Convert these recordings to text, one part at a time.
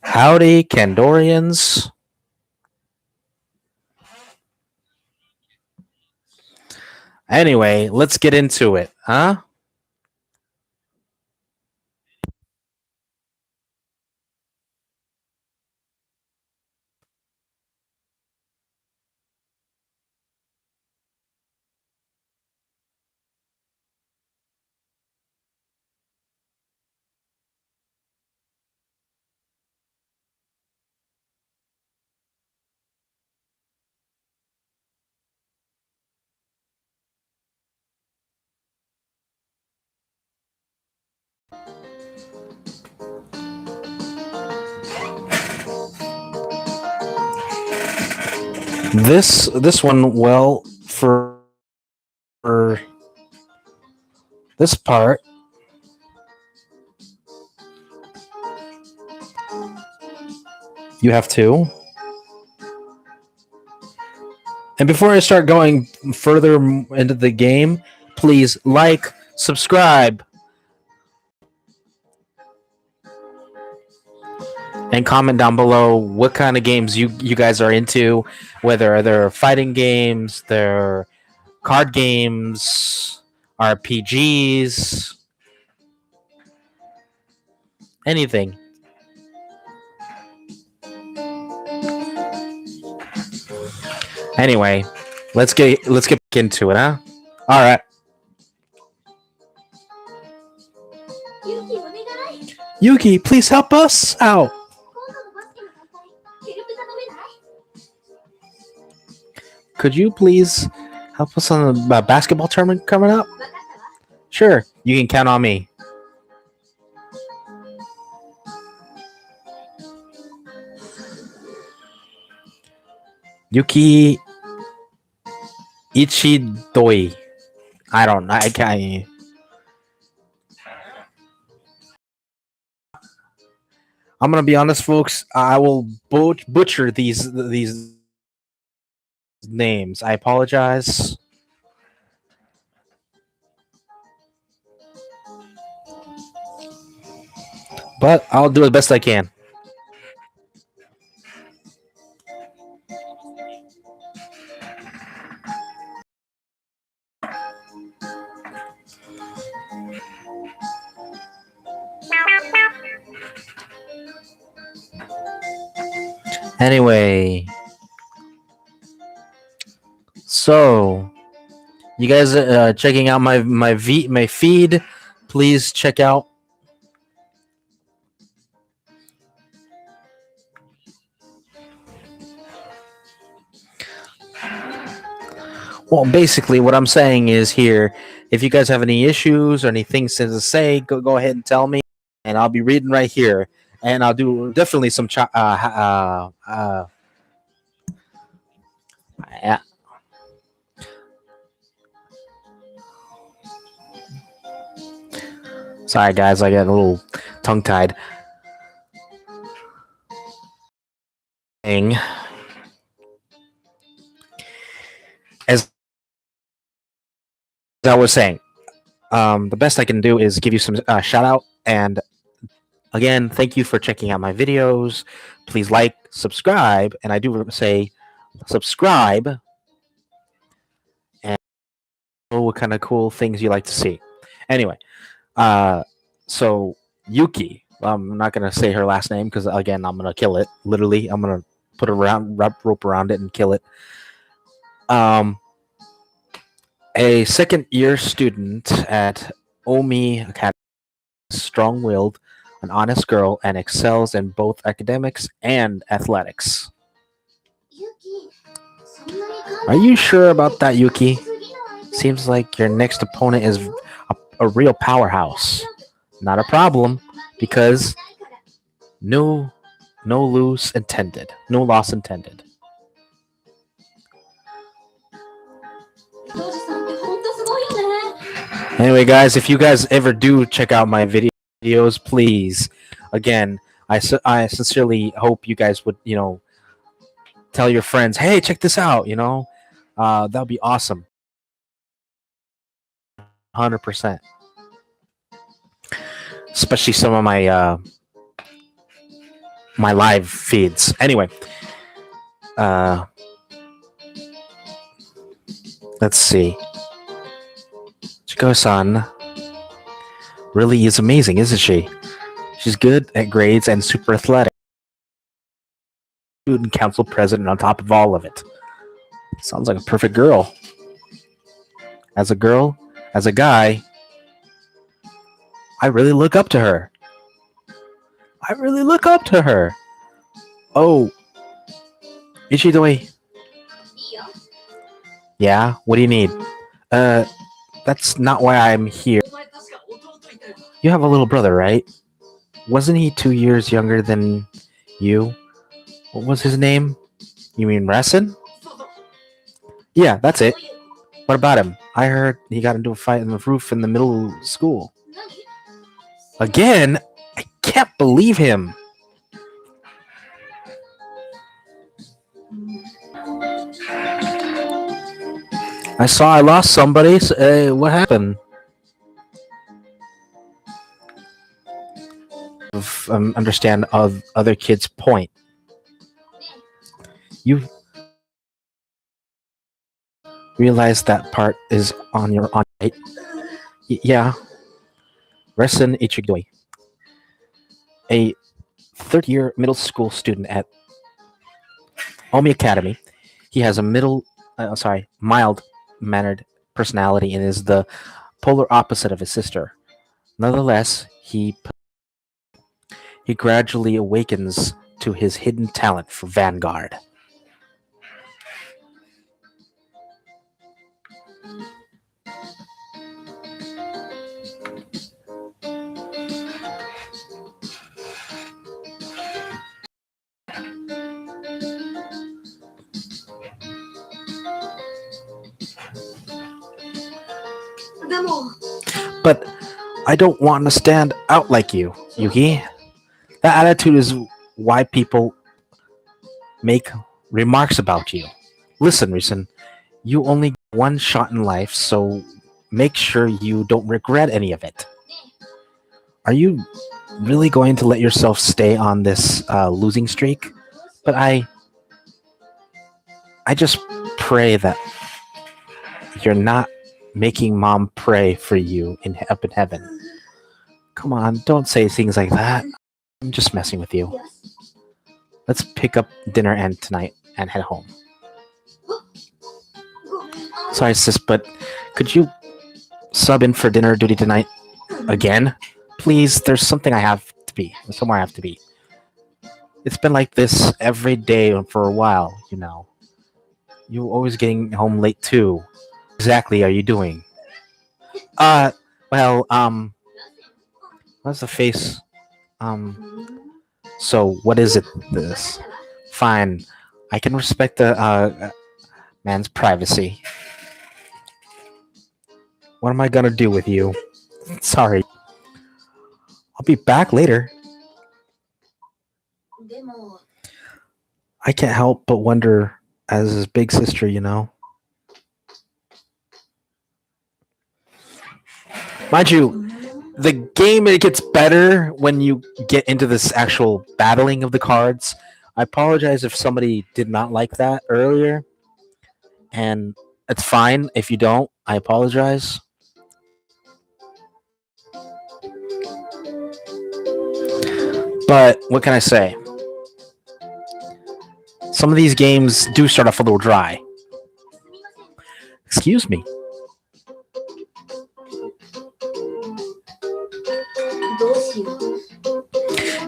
Howdy, Kandorians. Anyway, let's get into it, huh? This one, well, for this part, you have to. And before I start going further into the game, please like, subscribe, and comment down below what kind of games you guys are into, whether they're fighting games, they're card games, RPGs, anything. Anyway, let's get back into it, huh? All right. Yuki, please help us out. Could you please help us on the basketball tournament coming up? Sure, you can count on me. Yuki Ichidoi. I don't know. I can't. I'm gonna be honest, folks. I will butcher these names. I apologize. But I'll do the best I can. Anyway, so you guys checking out my feed? Please check out. Well, basically, what I'm saying is here, if you guys have any issues or any things to say, go ahead and tell me, and I'll be reading right here, and I'll do definitely some yeah. Sorry, guys, I got a little tongue tied. As I was saying, the best I can do is give you some shout out, and again, thank you for checking out my videos. Please like, subscribe, and I do say subscribe, and what kind of cool things you like to see. Anyway, so Yuki, I'm not gonna say her last name because again, I'm gonna kill it. Literally, I'm gonna put a rope around it and kill it. A second-year student at Omi Academy, strong-willed, an honest girl, and excels in both academics and athletics. Are you sure about that, Yuki? Seems like your next opponent is a real powerhouse. Not a problem, because new No loss intended. No loss intended. Anyway, guys, if you guys ever do check out my videos, please, again, I sincerely hope you guys would, tell your friends, hey, check this out, that would be awesome. 100%. Especially some of my my live feeds. Anyway, let's see. Chiko-san really is amazing, isn't she? She's good at grades and super athletic. Student council president on top of all of it. Sounds like a perfect girl. As a girl, as a guy, I really look up to her. Oh, Ichidoi. Yeah, what do you need? That's not why I'm here. You have a little brother, right? Wasn't he 2 years younger than you? What was his name? You mean Resin? Yeah, that's it. What about him? I heard he got into a fight on the roof in the middle school. Again? I can't believe him. I lost somebody. What happened? Understand of other kids' point. You realize that part is on your on, right? Yeah. Resin Ichidoi, a third-year middle school student at Omi Academy. He has a mild-mannered personality and is the polar opposite of his sister. Nonetheless, he gradually awakens to his hidden talent for Vanguard. But I don't want to stand out like you, Yuki. That attitude is why people make remarks about you. Listen, Reason, you only get one shot in life, so make sure you don't regret any of it. Are you really going to let yourself stay on this losing streak? But I just pray that you're not making mom pray for you up in heaven. Come on, don't say things like that. I'm just messing with you. Let's pick up dinner tonight and head home. Sorry, sis, but could you sub in for dinner duty tonight again? Please, there's somewhere I have to be. It's been like this every day for a while, You're always getting home late too. Exactly are you doing? Well, what's the face? So what is it this? Fine. I can respect the man's privacy. What am I gonna do with you? Sorry. I'll be back later. I can't help but wonder as his big sister, Mind you, the game, it gets better when you get into this actual battling of the cards. I apologize if somebody did not like that earlier. And it's fine if you don't. I apologize. But what can I say? Some of these games do start off a little dry. Excuse me.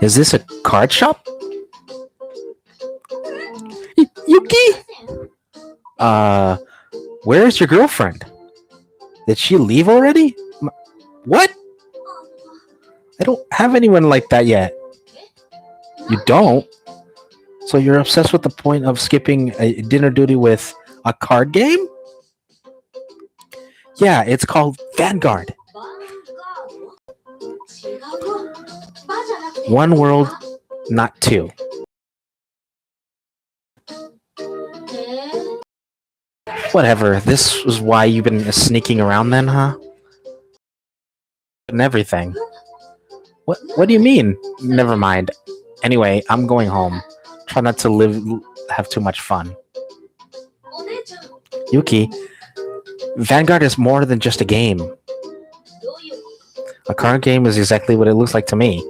Is this a card shop? Yuki? Where's your girlfriend? Did she leave already? What? I don't have anyone like that yet. You don't? So you're obsessed with the point of skipping a dinner duty with a card game? Yeah, it's called Vanguard. One world, not two. Whatever. This is why you've been sneaking around then, huh? And everything. What do you mean? Never mind. Anyway, I'm going home. Try not to have too much fun. Yuki, Vanguard is more than just a game. A card game is exactly what it looks like to me.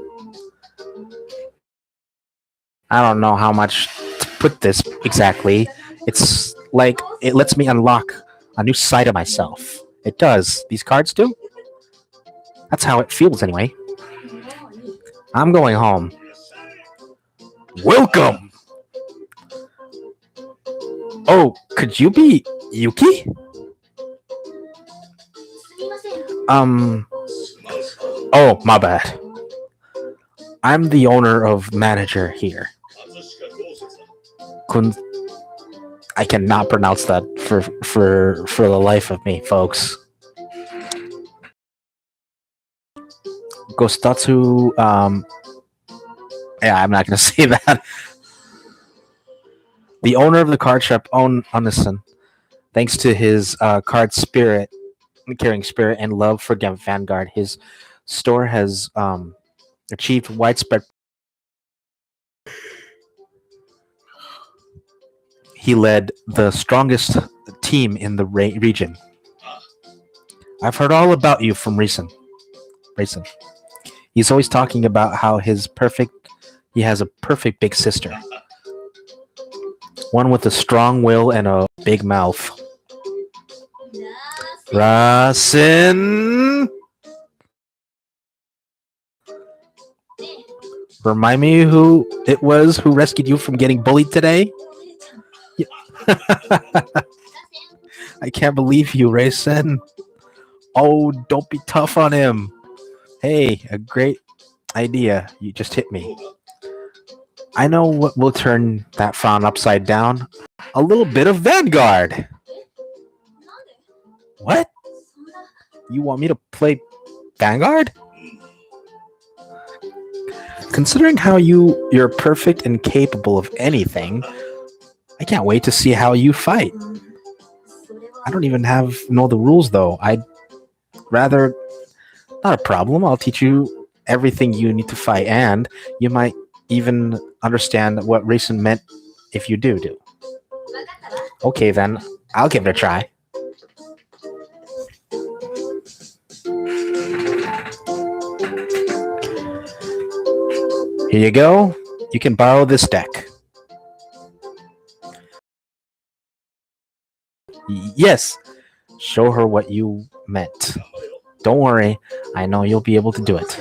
I don't know how much to put this exactly. It's like it lets me unlock a new side of myself. It does. These cards do? That's how it feels anyway. I'm going home. Welcome! Oh, could you be Yuki? Oh, my bad. I'm the owner of manager here. I cannot pronounce that for the life of me, folks. Gostatsu, yeah, I'm not gonna say that. The owner of the card shop, Onison, thanks to his card spirit, carrying spirit, and love for Vanguard, his store has achieved widespread. He led the strongest team in the region. I've heard all about you from Reason. He's always talking about how he has a perfect big sister. One with a strong will and a big mouth. Rasen! Remind me who it was who rescued you from getting bullied today? I can't believe you, Rasen. Oh, don't be tough on him. Hey, a great idea. You just hit me. I know what will turn that frown upside down. A little bit of Vanguard. What? You want me to play Vanguard? Considering how you're perfect and capable of anything, I can't wait to see how you fight. I don't even know the rules though. I'd rather not a problem. I'll teach you everything you need to fight, and you might even understand what racing meant if you do. Okay, then I'll give it a try. Here you go. You can borrow this deck. Yes. Show her what you meant. Don't worry. I know you'll be able to do it.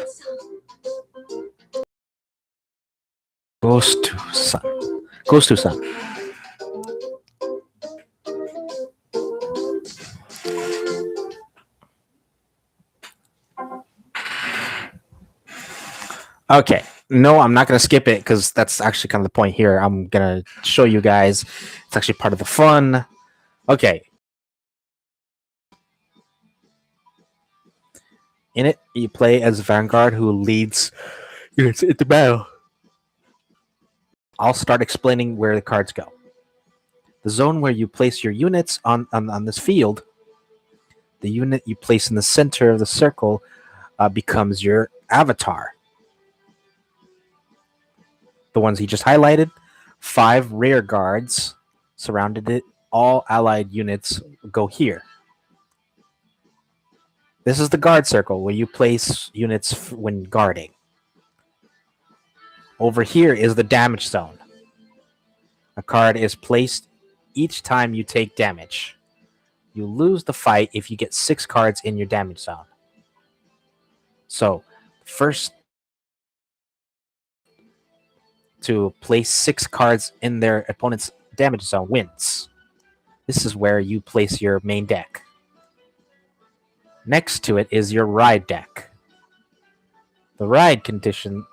Ghost to Sun. Okay. No, I'm not going to skip it because that's actually kind of the point here. I'm going to show you guys. It's actually part of the fun. Okay. In it, you play as Vanguard who leads units into battle. I'll start explaining where the cards go. The zone where you place your units on this field, the unit you place in the center of the circle becomes your avatar. The ones he just highlighted, 5 rear guards surrounded it. All allied units go here. This is the guard circle where you place units when guarding. Over here is the damage zone. A card is placed each time you take damage. You lose the fight if you get 6 cards in your damage zone. So, first to place 6 cards in their opponent's damage zone wins. This is where you place your main deck. Next to it is your ride deck. The ride condition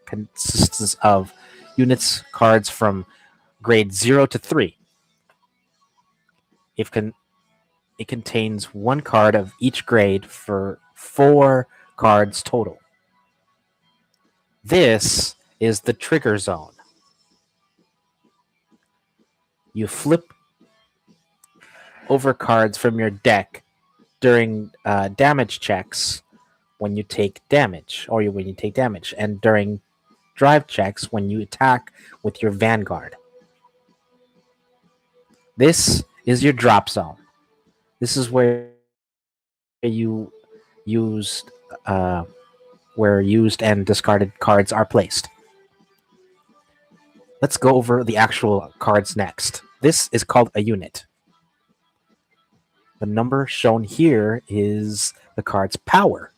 consists of units cards from grade 0 to 3. It contains one card of each grade for 4 cards total. This is the trigger zone. You flip over cards from your deck during damage checks when you take damage, and during drive checks when you attack with your Vanguard. This is your drop zone. This is where you used where used and discarded cards are placed. Let's go over the actual cards next. This is called a unit. The number shown here is the card's power.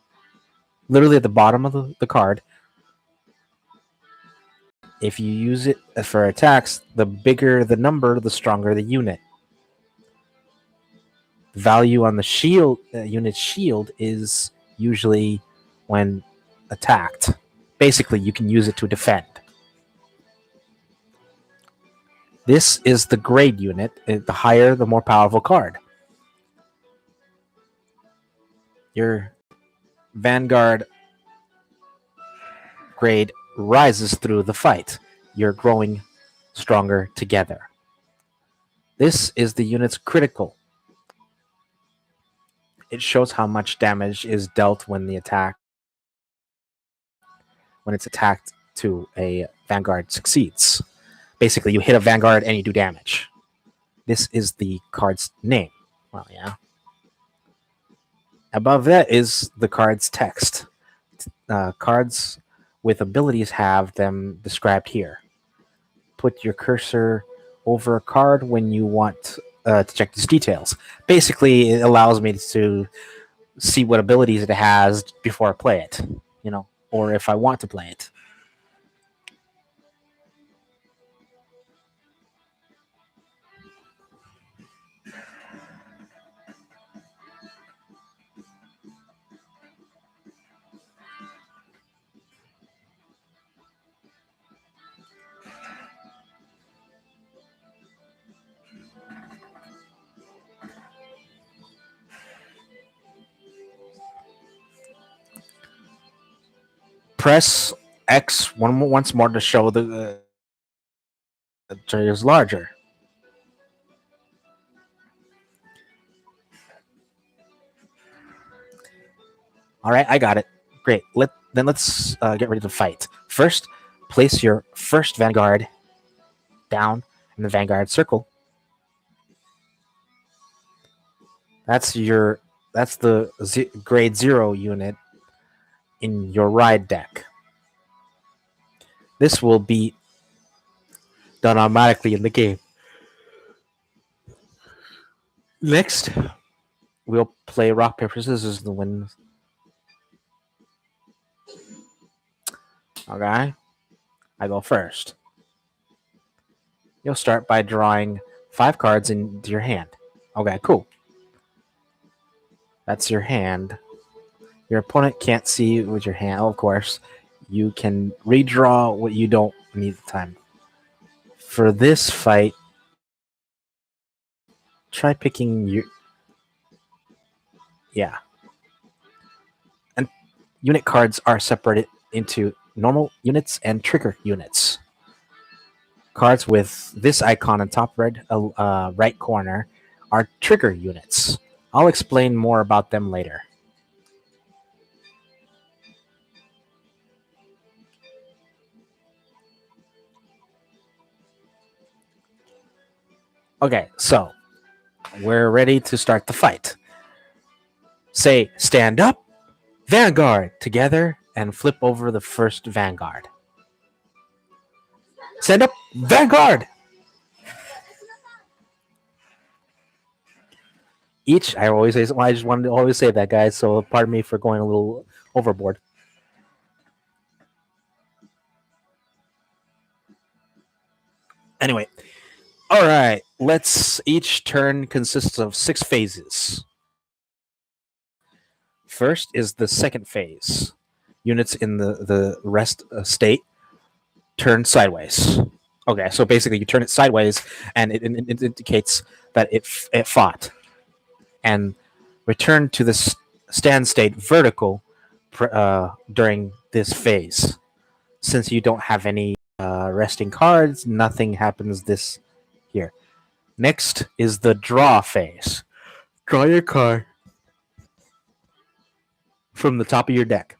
Literally at the bottom of the card. If you use it for attacks, the bigger the number, the stronger the unit. The value on the shield unit's shield is usually when attacked. Basically, you can use it to defend. This is the grade unit. The higher, the more powerful card. Your Vanguard grade rises through the fight. You're growing stronger together. This is the unit's critical. It shows how much damage is dealt when it's attacked to a Vanguard succeeds. Basically, you hit a Vanguard and you do damage. This is the card's name. Well, yeah. Above that is the card's text. Cards with abilities have them described here. Put your cursor over a card when you want to check these details. Basically, it allows me to see what abilities it has before I play it, or if I want to play it. Press X once more to show the trigger is larger. All right, I got it. Great. Let's get ready to fight. First, place your first Vanguard down in the Vanguard circle. That's the grade 0 unit in your ride deck. This will be done automatically in the game. Next, we'll play rock, paper, scissors to win. Okay, I go first. You'll start by drawing 5 cards into your hand. Okay, cool. That's your hand. Your opponent can't see with your hand, of course. You can redraw what you don't need the time. For this fight, try picking your... Yeah. And unit cards are separated into normal units and trigger units. Cards with this icon in top right corner are trigger units. I'll explain more about them later. Okay, so we're ready to start the fight. Say, stand up, Vanguard, together, and flip over the first Vanguard. Stand up, Vanguard! I just wanted to always say that, guys, so pardon me for going a little overboard. Anyway, all right, each turn consists of 6 phases. First is the second phase. Units in the rest state turn sideways. Okay, so basically you turn it sideways, and it indicates that it fought, and return to the stand state vertical during this phase. Since you don't have any resting cards, nothing happens this here. Next is the draw phase. Draw your card from the top of your deck.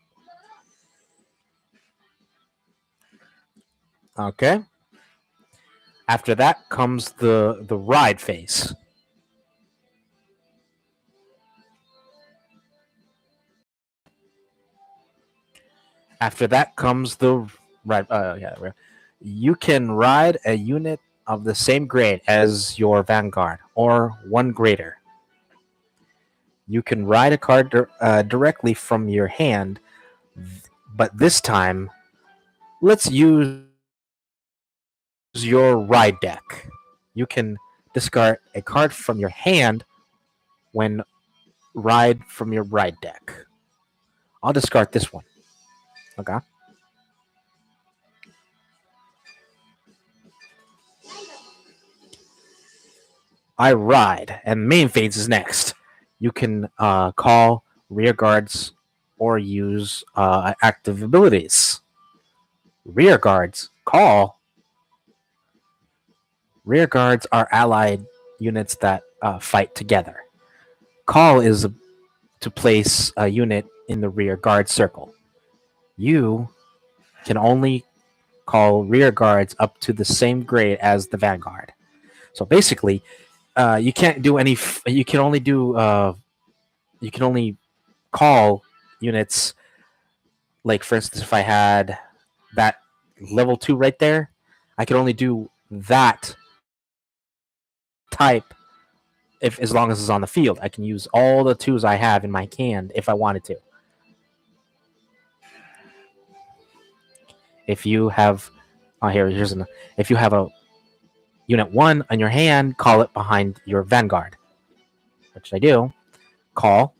Okay. After that comes the ride phase. After that comes the ride. You can ride a unit of the same grade as your Vanguard or one greater. You can ride a card directly from your hand, but this time, let's use your ride deck. You can discard a card from your hand when ride from your ride deck. I'll discard this one. Okay. I ride, and main phase is next. You can call rear guards or use active abilities. Rear guards call. Rear guards are allied units that fight together. Call is to place a unit in the rear guard circle. You can only call rear guards up to the same grade as the Vanguard. So basically, you can't do any. You can only do. You can only call units. Like for instance, if I had that level 2 right there, I could only do that type if as long as it's on the field. I can use all the 2s I have in my hand if I wanted to. If you have, if you have a unit 1 on your hand, call it behind your Vanguard, which I do. Call,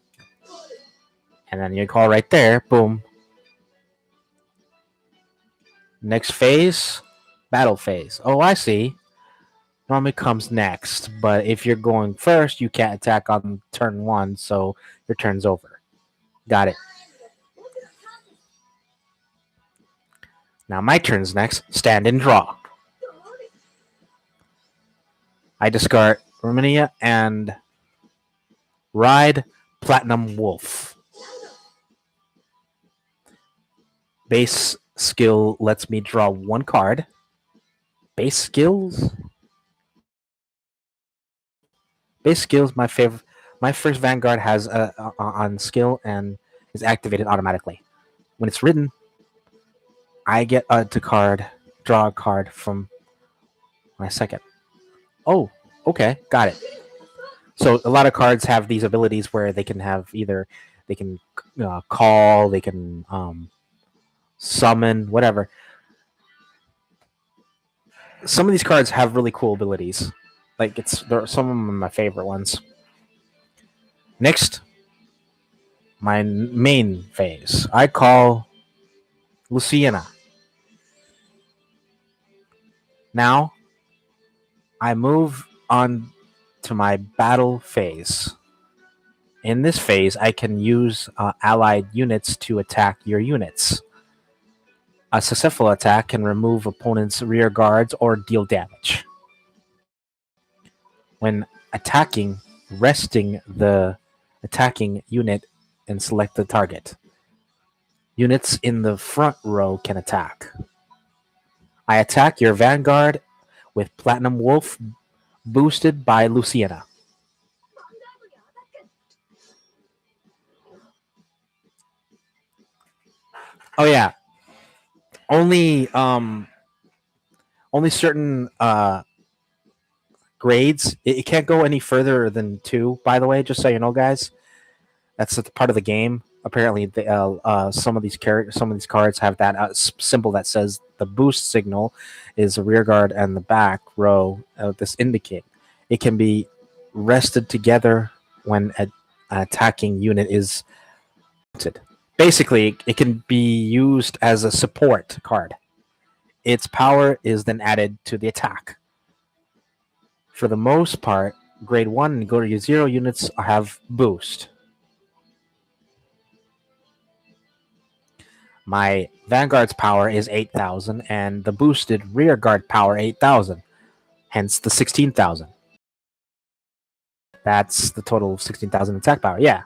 and then you call right there. Boom. Next phase, battle phase. Oh, I see. Normally comes next, but if you're going first, you can't attack on turn 1, so your turn's over. Got it. Now my turn's next. Stand and draw. I discard Romania and ride Platinum Wolf. Base skill lets me draw 1 card. Base skills? Base skills, my favorite. My first Vanguard has on skill and is activated automatically. When it's written, I get to draw a card from my second. Oh, okay, got it. So a lot of cards have these abilities where they can have either they can call, they can summon, whatever. Some of these cards have really cool abilities. Like some of them are my favorite ones. Next, my main phase. I call Luciana. Now, I move on to my battle phase. In this phase, I can use allied units to attack your units. A successful attack can remove opponent's rear guards or deal damage. When attacking, resting the attacking unit and select the target. Units in the front row can attack. I attack your Vanguard with Platinum Wolf boosted by Luciana. Oh yeah. Only certain grades. It can't go any further than 2, by the way, just so you know, guys. That's part of the game. Apparently, some of these cards have that symbol that says the boost signal is a rear guard and the back row of this indicate. It can be rested together when an attacking unit is mounted. Basically, it can be used as a support card. its power is then added to the attack. For the most part, grade 1 and grade 0 units have boost. My Vanguard's power is 8,000 and the boosted rear guard power 8,000, hence the 16,000. That's the total of 16,000 attack power. Yeah.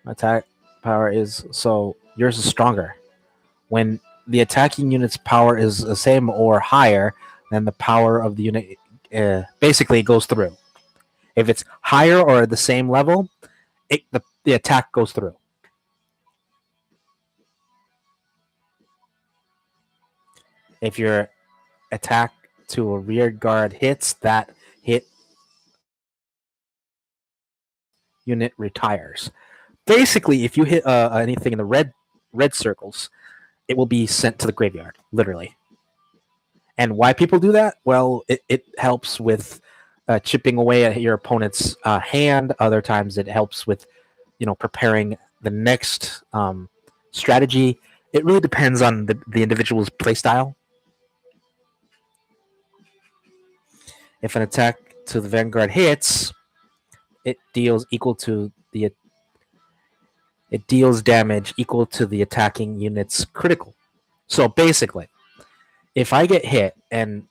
Attack power is, so yours is stronger. When the attacking unit's power is the same or higher, then the power of the unit basically goes through. If it's higher or the same level, the attack goes through. If your attack to a rear guard hits, that hit unit retires. Basically, if you hit anything in the red circles, it will be sent to the graveyard, literally. And why people do that? Well, it helps with chipping away at your opponent's hand. Other times, it helps with preparing the next strategy. It really depends on the individual's playstyle. If an attack to the Vanguard hits, it deals damage equal to the attacking unit's critical. So basically, if I get hit and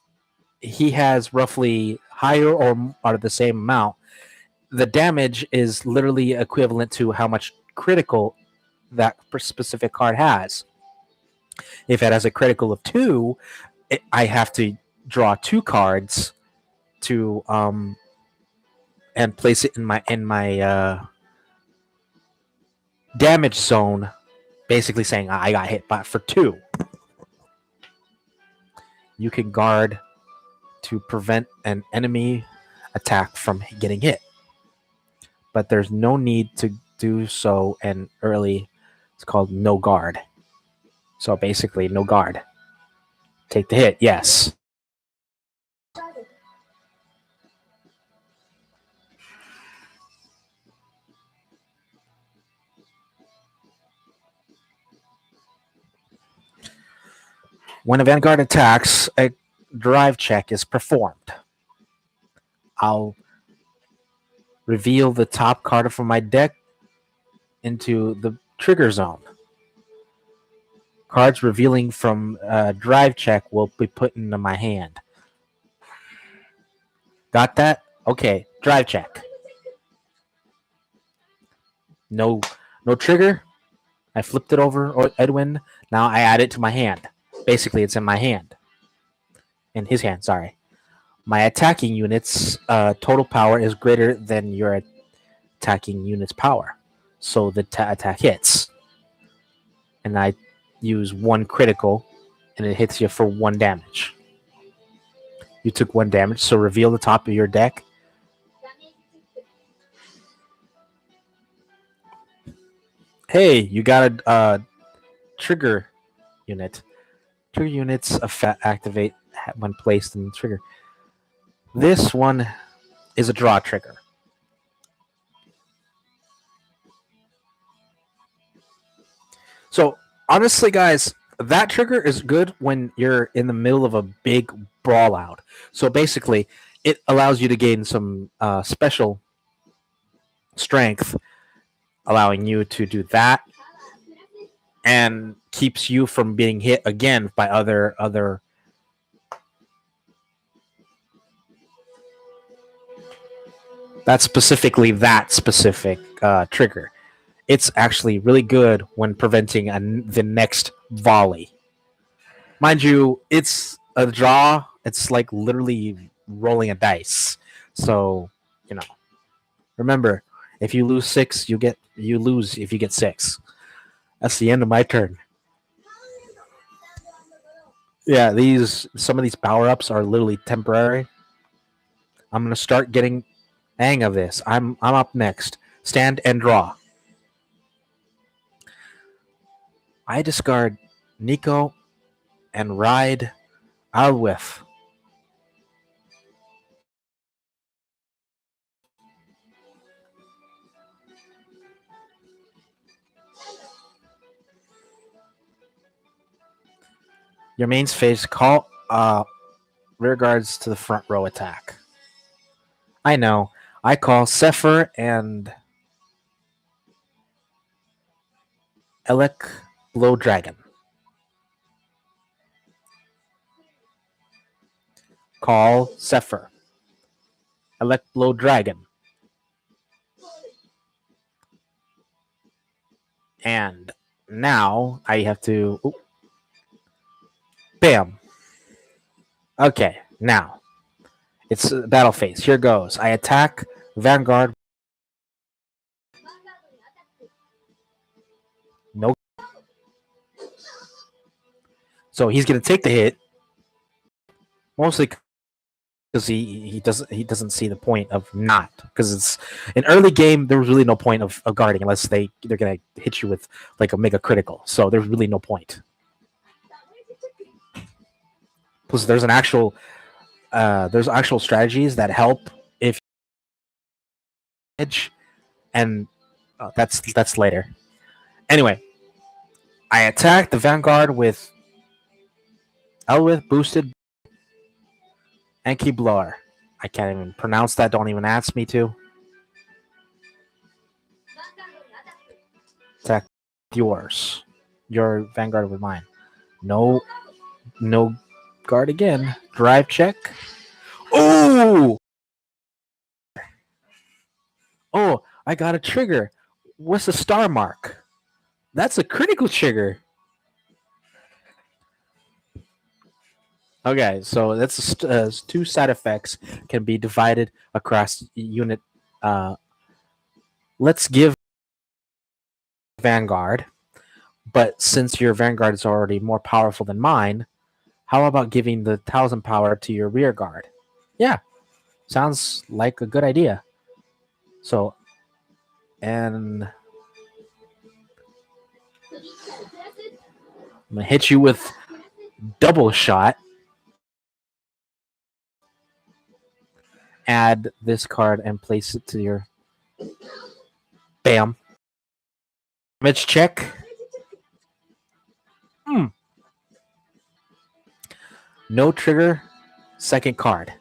he has roughly higher or the same amount, the damage is literally equivalent to how much critical that specific card has. If it has a critical of 2, I have to draw 2 cards to and place it in my damage zone, basically saying I got hit by for 2. You can guard to prevent an enemy attack from getting hit, but there's no need to do so. And early, it's called no guard. So basically, no guard. Take the hit, yes. When a Vanguard attacks, a drive check is performed. I'll reveal the top card from my deck into the trigger zone. Cards revealing from drive check will be put into my hand. Got that? Okay, drive check. No trigger. I flipped it over, or Edwin. Now I add it to my hand. Basically, it's in my hand. In his hand, sorry. My attacking unit's total power is greater than your attacking unit's power. So the attack hits. And I use 1 critical, and it hits you for 1 damage. You took 1 damage, so reveal the top of your deck. Hey, you got a trigger unit. Trigger units activate when placed in the trigger. This one is a draw trigger. So honestly, guys, that trigger is good when you're in the middle of a big brawl out. So basically, it allows you to gain some special strength, allowing you to do that, and keeps you from being hit again by other. That's specifically that specific trigger. It's actually really good when preventing the next volley. Mind you, it's a draw. It's like literally rolling a dice. So, remember, if you lose 6, you lose if you get 6. That's the end of my turn. Yeah, some of these power-ups are literally temporary. I'm gonna start getting hang of this. I'm up next. Stand and draw. I discard Nico and ride Alwith. Your main phase, call rear guards to the front row attack. I know. I call Zephyr and Elec Blow Dragon. Call Zephyr. Elec Blow Dragon. And now I have to. Ooh, bam. Okay, now it's battle phase. Here goes. I attack Vanguard. No. So he's gonna take the hit. Mostly because he doesn't see the point of not, because it's an early game. There was really no point of guarding unless they're gonna hit you with like a mega critical. So there's really no point. Plus, there's actual strategies that help if edge, and that's later. Anyway, I attack the Vanguard with Elwith boosted Enki Blower. I can't even pronounce that. Don't even ask me to. Attack yours. Your Vanguard with mine. No guard again. Drive check. Oh! Oh, I got a trigger. What's the star mark? That's a critical trigger. Okay, so that's two side effects can be divided across unit. Let's give Vanguard, but since your Vanguard is already more powerful than mine, how about giving the 1,000 power to your rear guard? Yeah, sounds like a good idea. So, and I'm gonna hit you with double shot. Add this card and place it to your. Bam. Damage check. No trigger. Second card.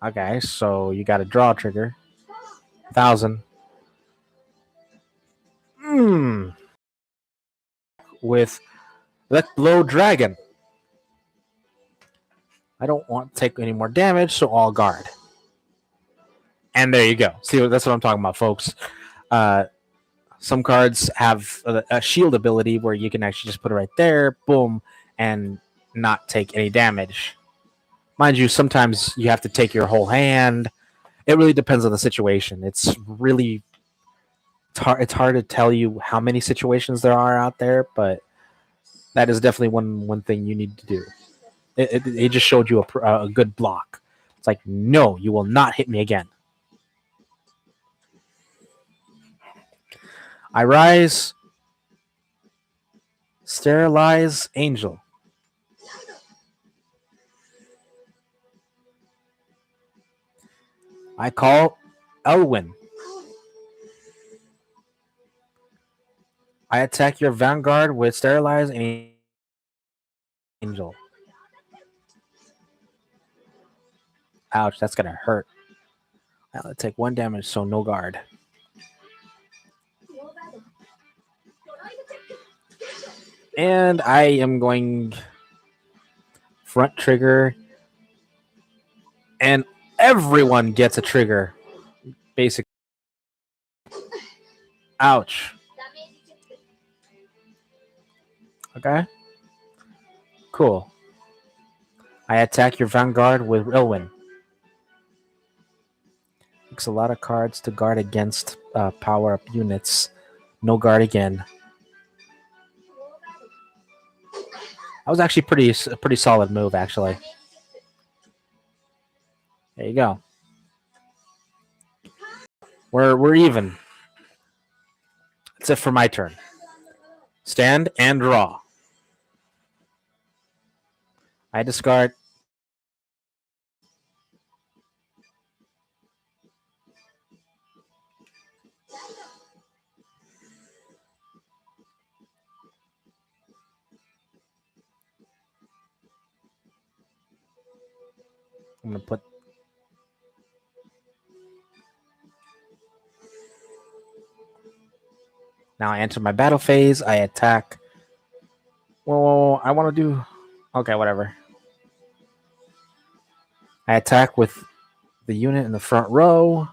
Okay, so you got to draw a trigger. 1,000. With Let Blow Dragon. I don't want to take any more damage, so all guard. And there you go. See, that's what I'm talking about, folks. Some cards have a shield ability where you can actually just put it right there, boom, and not take any damage. Mind you, sometimes you have to take your whole hand. It really depends on the situation. It's hard to tell you how many situations there are out there, but that is definitely one thing you need to do. It just showed you a good block. It's like, no, you will not hit me again. I rise, sterilize Angel. I call Elwyn. I attack your Vanguard with sterilize Angel. Ouch, that's gonna hurt. I'll take 1 damage, so no guard. And I am going front trigger, and everyone gets a trigger. Basically. Ouch. Okay. Cool. I attack your Vanguard with Ilwyn. Takes a lot of cards to guard against power-up units. No guard again. That was actually a pretty solid move, actually. There you go. We're even. That's it for my turn. Stand and draw. I discard. I'm gonna put. Now I enter my battle phase. I attack. Whoa, I want to do. Okay, whatever. I attack with the unit in the front row.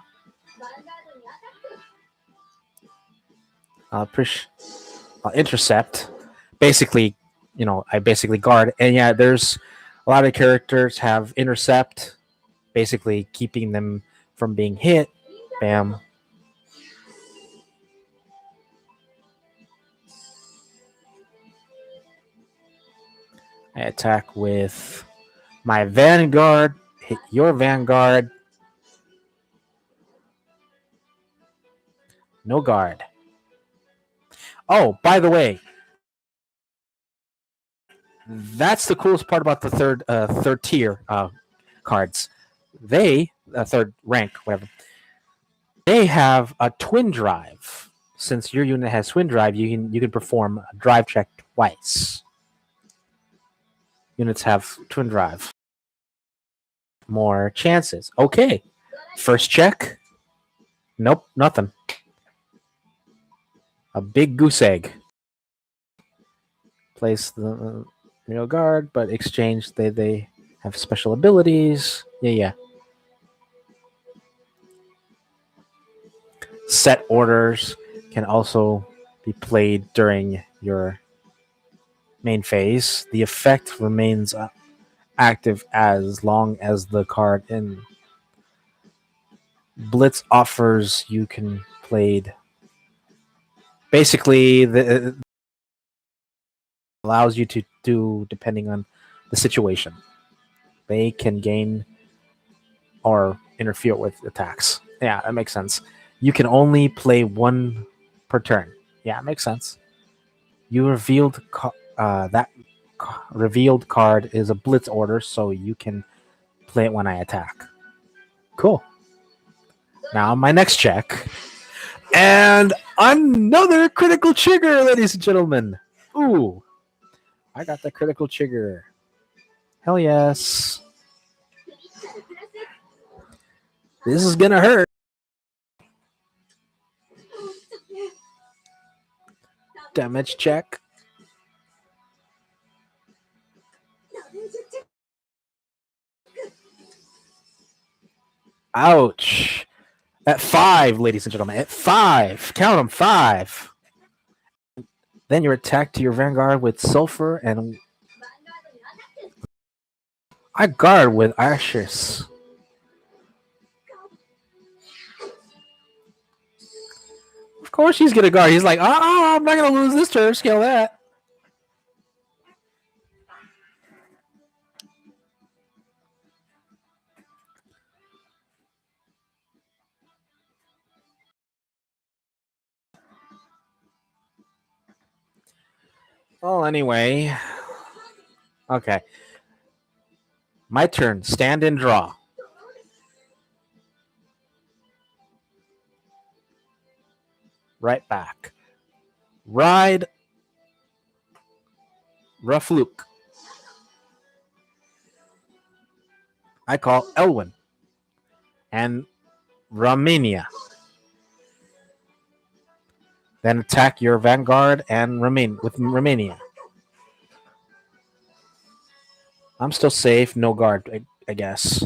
I'll intercept. Basically, I basically guard. And yeah, there's a lot of characters have intercept, basically keeping them from being hit. Bam. I attack with my Vanguard. Hit your Vanguard. No guard. Oh, by the way, that's the coolest part about the third tier cards. They third rank, whatever. They have a twin drive. Since your unit has twin drive, you can perform a drive check twice. Units have twin drive. More chances. Okay. First check. Nope, nothing. A big goose egg. Place the real guard, but exchange they have special abilities. Yeah. Set orders can also be played during your main phase. The effect remains active as long as the card in Blitz offers you can played. Basically, the allows you to do depending on the situation. They can gain or interfere with attacks. Yeah, that makes sense. You can only play one per turn. Yeah, it makes sense. You revealed that revealed card is a blitz order, so you can play it when I attack. Cool. Now my next check, and another critical trigger, ladies and gentlemen. Ooh, I got the critical trigger. Hell yes. This is gonna hurt. Damage check. Ouch. At 5, ladies and gentlemen. At 5. Count them, 5. Then you're attacked to your Vanguard with Sulfur, and I guard with Ashes. Of course he's gonna guard. He's like, I'm not gonna lose this turn. Scale that. Well, anyway. Okay. My turn. Stand and draw. Right back. Ride Rafluk. I call Elwyn and Romania. Then attack your Vanguard and with Romania. I'm still safe. No guard, I guess.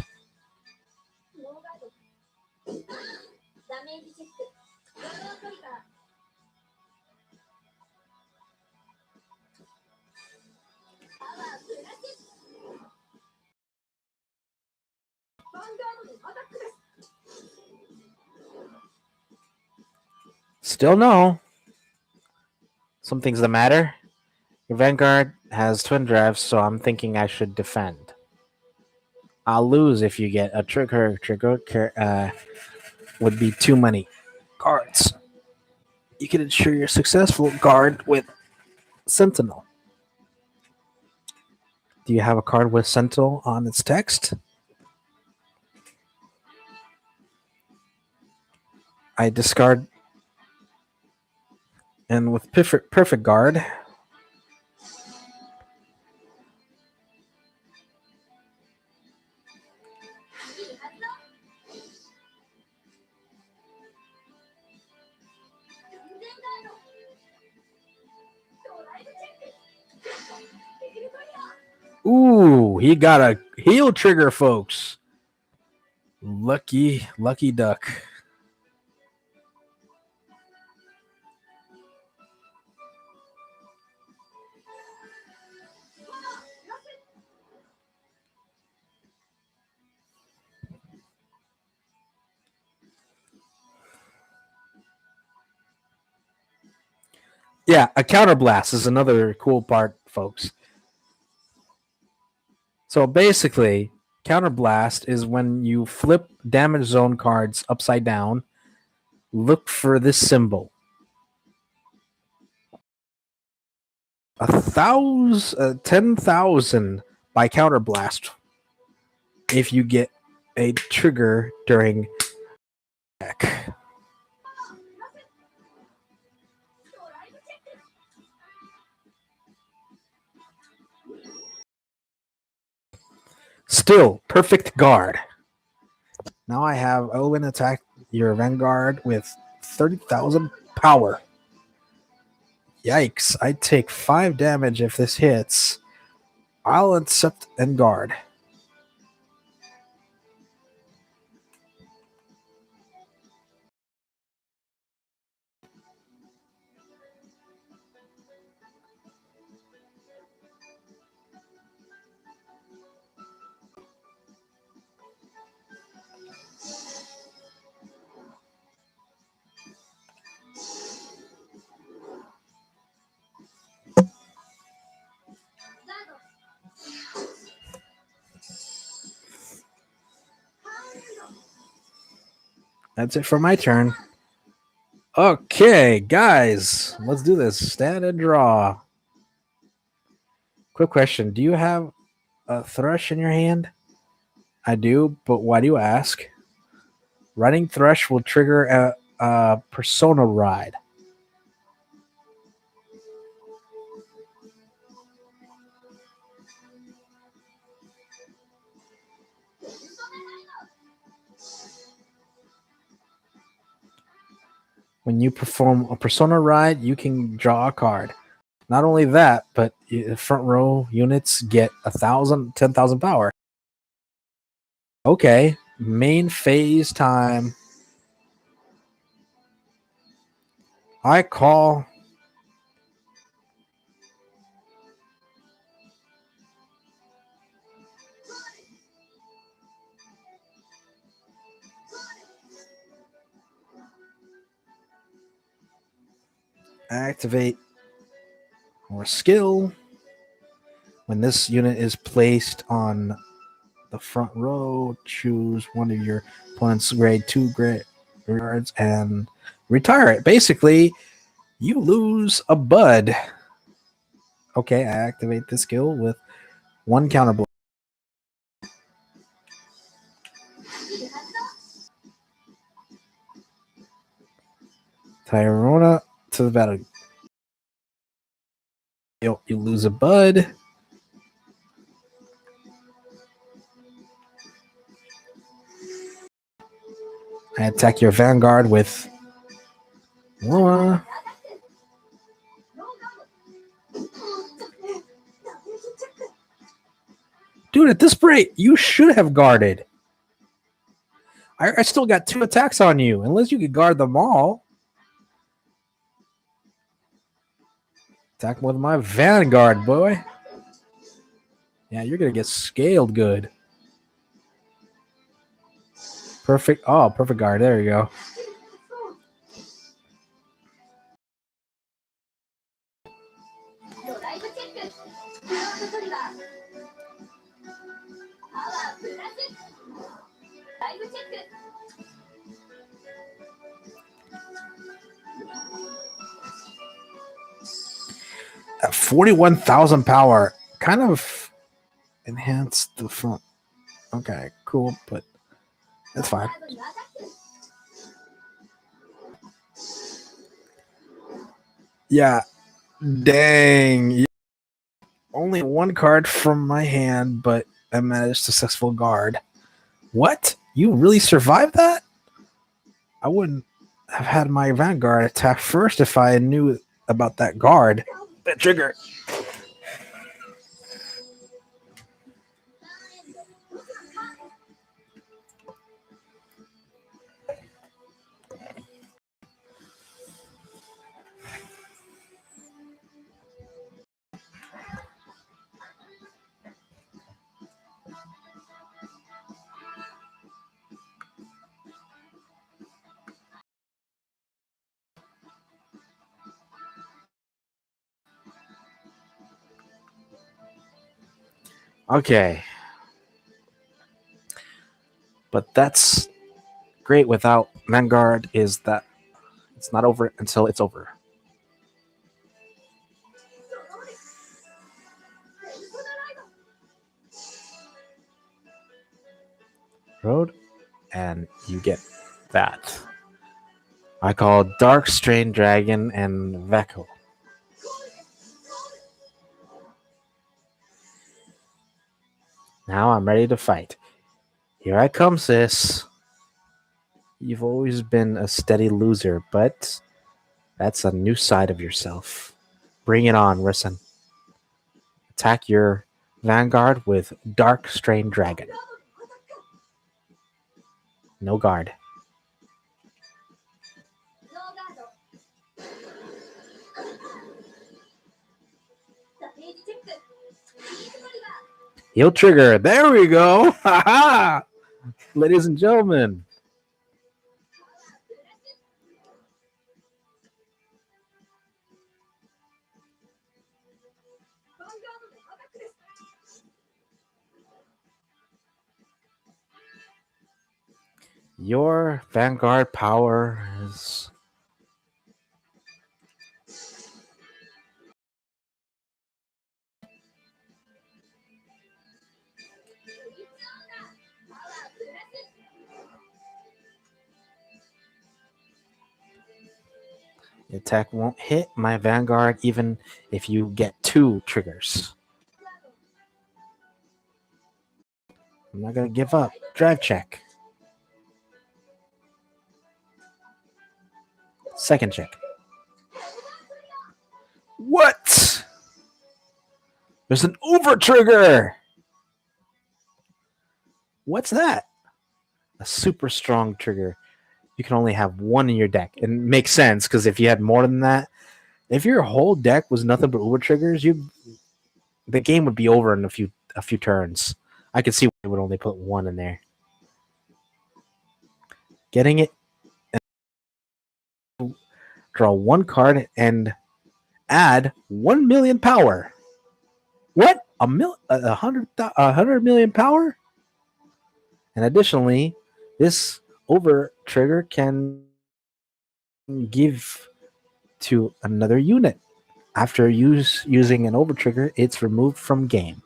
Still no. Some things that matter. Your Vanguard has twin drives, so I'm thinking I should defend. I'll lose if you get a trigger. Would be too many cards. You can ensure your successful guard with Sentinel. Do you have a card with Sentinel on its text? I discard, and with perfect guard, Ooh, he got a heal trigger, folks. Lucky duck. Yeah, a counterblast is another cool part, folks. So basically, counterblast is when you flip damage zone cards upside down. Look for this symbol. 10,000 by counterblast if you get a trigger during deck. Still, perfect guard. Now I have Owen attack your Vanguard with 30,000 power. Yikes, I take 5 damage if this hits. I'll accept and guard. That's it for my turn. Okay, guys, let's do this. Stand and draw. Quick question. Do you have a Thrush in your hand? I do, but why do you ask? Running Thrush will trigger a Persona Ride. When you perform a Persona Ride, you can draw a card. Not only that, but front row units get 10,000 power. Okay, main phase time. I call. Activate or skill. When this unit is placed on the front row, choose one of your opponent's grade 2 guards and retire it. Basically, you lose a bud. Okay, I activate the skill with 1 counter blow. Tyrona to the battle. You lose a bud. I attack your Vanguard with Lua. Dude, at this rate, you should have guarded. I still got 2 attacks on you, unless you could guard them all. Attack with my Vanguard, boy. Yeah, you're going to get scaled good. Perfect. Oh, perfect guard. There you go. At 41,000 power, kind of enhanced the front. Okay, cool, but that's fine. Yeah, dang. Only 1 card from my hand, but I managed successful guard. What? You really survived that? I wouldn't have had my Vanguard attack first if I knew about that guard. That trigger. Okay. But that's great without Vanguard is that it's not over until it's over. Road, and you get that. I call Dark Strain Dragon and Veko. Now I'm ready to fight. Here I come, sis. You've always been a steady loser, but that's a new side of yourself. Bring it on, Risen. Attack your Vanguard with Dark Strain Dragon. No guard. Heal trigger. There we go. Ha Ladies and gentlemen. Your Vanguard power is the attack won't hit my Vanguard even if you get 2 triggers. I'm not gonna give up. Drive check. Second check. What? There's an over trigger. What's that? A super strong trigger. You can only have 1 in your deck. It makes sense because if you had more than that, if your whole deck was nothing but over triggers, the game would be over in a few turns. I could see why they would only put 1 in there. Getting it, draw 1 card and add 1 million power. What? A 100 million power? And additionally, this over trigger can give to another unit. After using an over trigger, it's removed from game.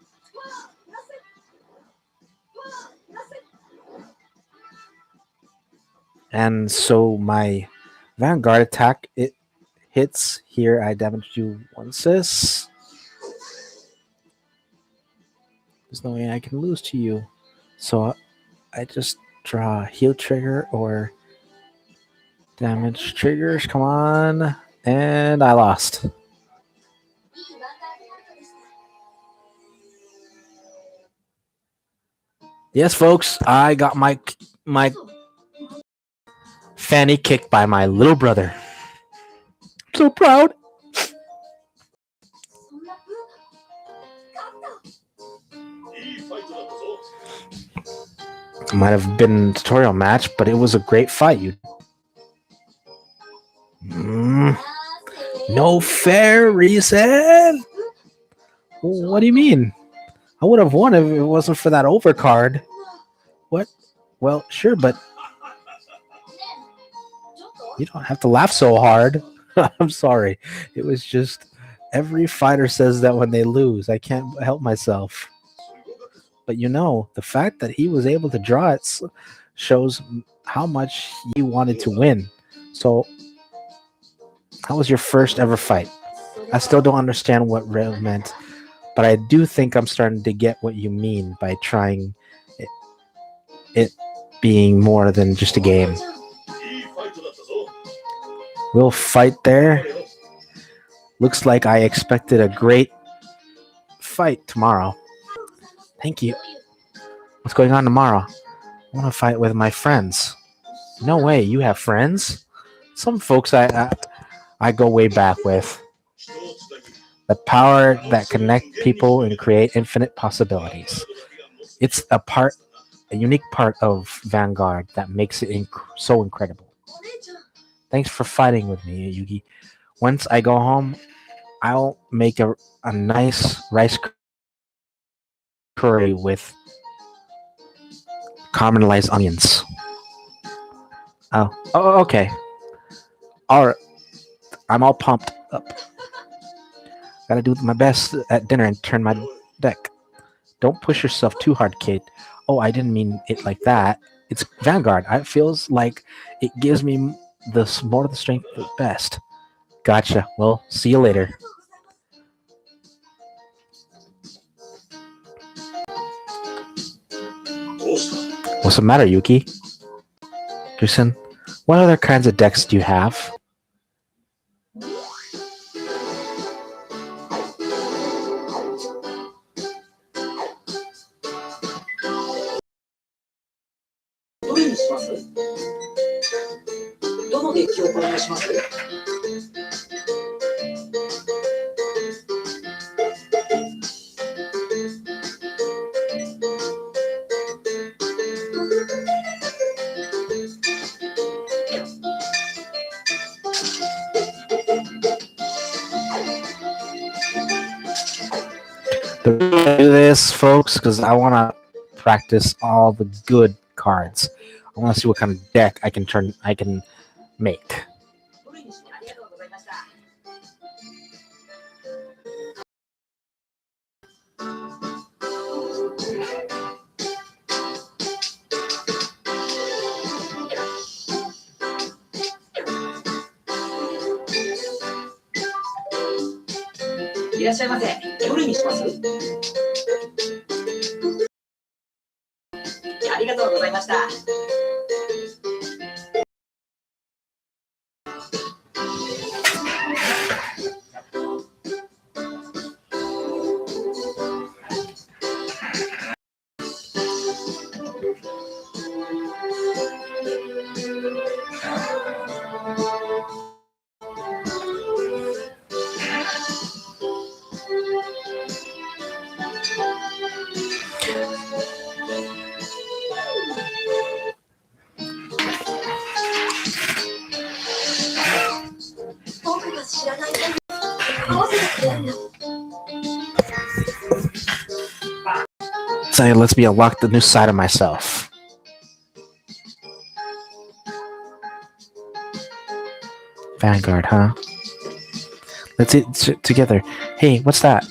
And so my Vanguard attack, it hits here. I damaged you 1 sis. There's no way I can lose to you. So I just draw heal trigger or damage triggers. Come on. And I lost. Yes, folks, I got my fanny kicked by my little brother. I'm so proud. It might have been a tutorial match, but it was a great fight. No fair reason. What do you mean? I would have won if it wasn't for that overcard. What? Well, sure, but you don't have to laugh so hard. I'm sorry. It was just every fighter says that when they lose. I can't help myself. But the fact that he was able to draw it shows how much he wanted to win. So, how was your first ever fight? I still don't understand what real meant, but I do think I'm starting to get what you mean by trying it being more than just a game. We'll fight there. Looks like I expected a great fight tomorrow. Thank you. What's going on tomorrow? I want to fight with my friends. No way, you have friends? Some folks I go way back with. The power that connect people and create infinite possibilities. It's a unique part of Vanguard that makes it so incredible. Thanks for fighting with me, Yugi. Once I go home, I'll make a nice rice curry with caramelized onions. Oh, okay. All right. I'm all pumped up. Gotta do my best at dinner and turn my deck. Don't push yourself too hard, kid. Oh, I didn't mean it like that. It's Vanguard. It feels like it gives me more of the strength at best. Gotcha. Well, see you later. What's the matter, Yuki? Jason, what other kinds of decks do you have? Do this, folks, because I want to practice all the good cards. I want to see what kind of deck I can make. So it lets me unlock the new side of myself. Vanguard, huh? Let's eat together. Hey, what's that?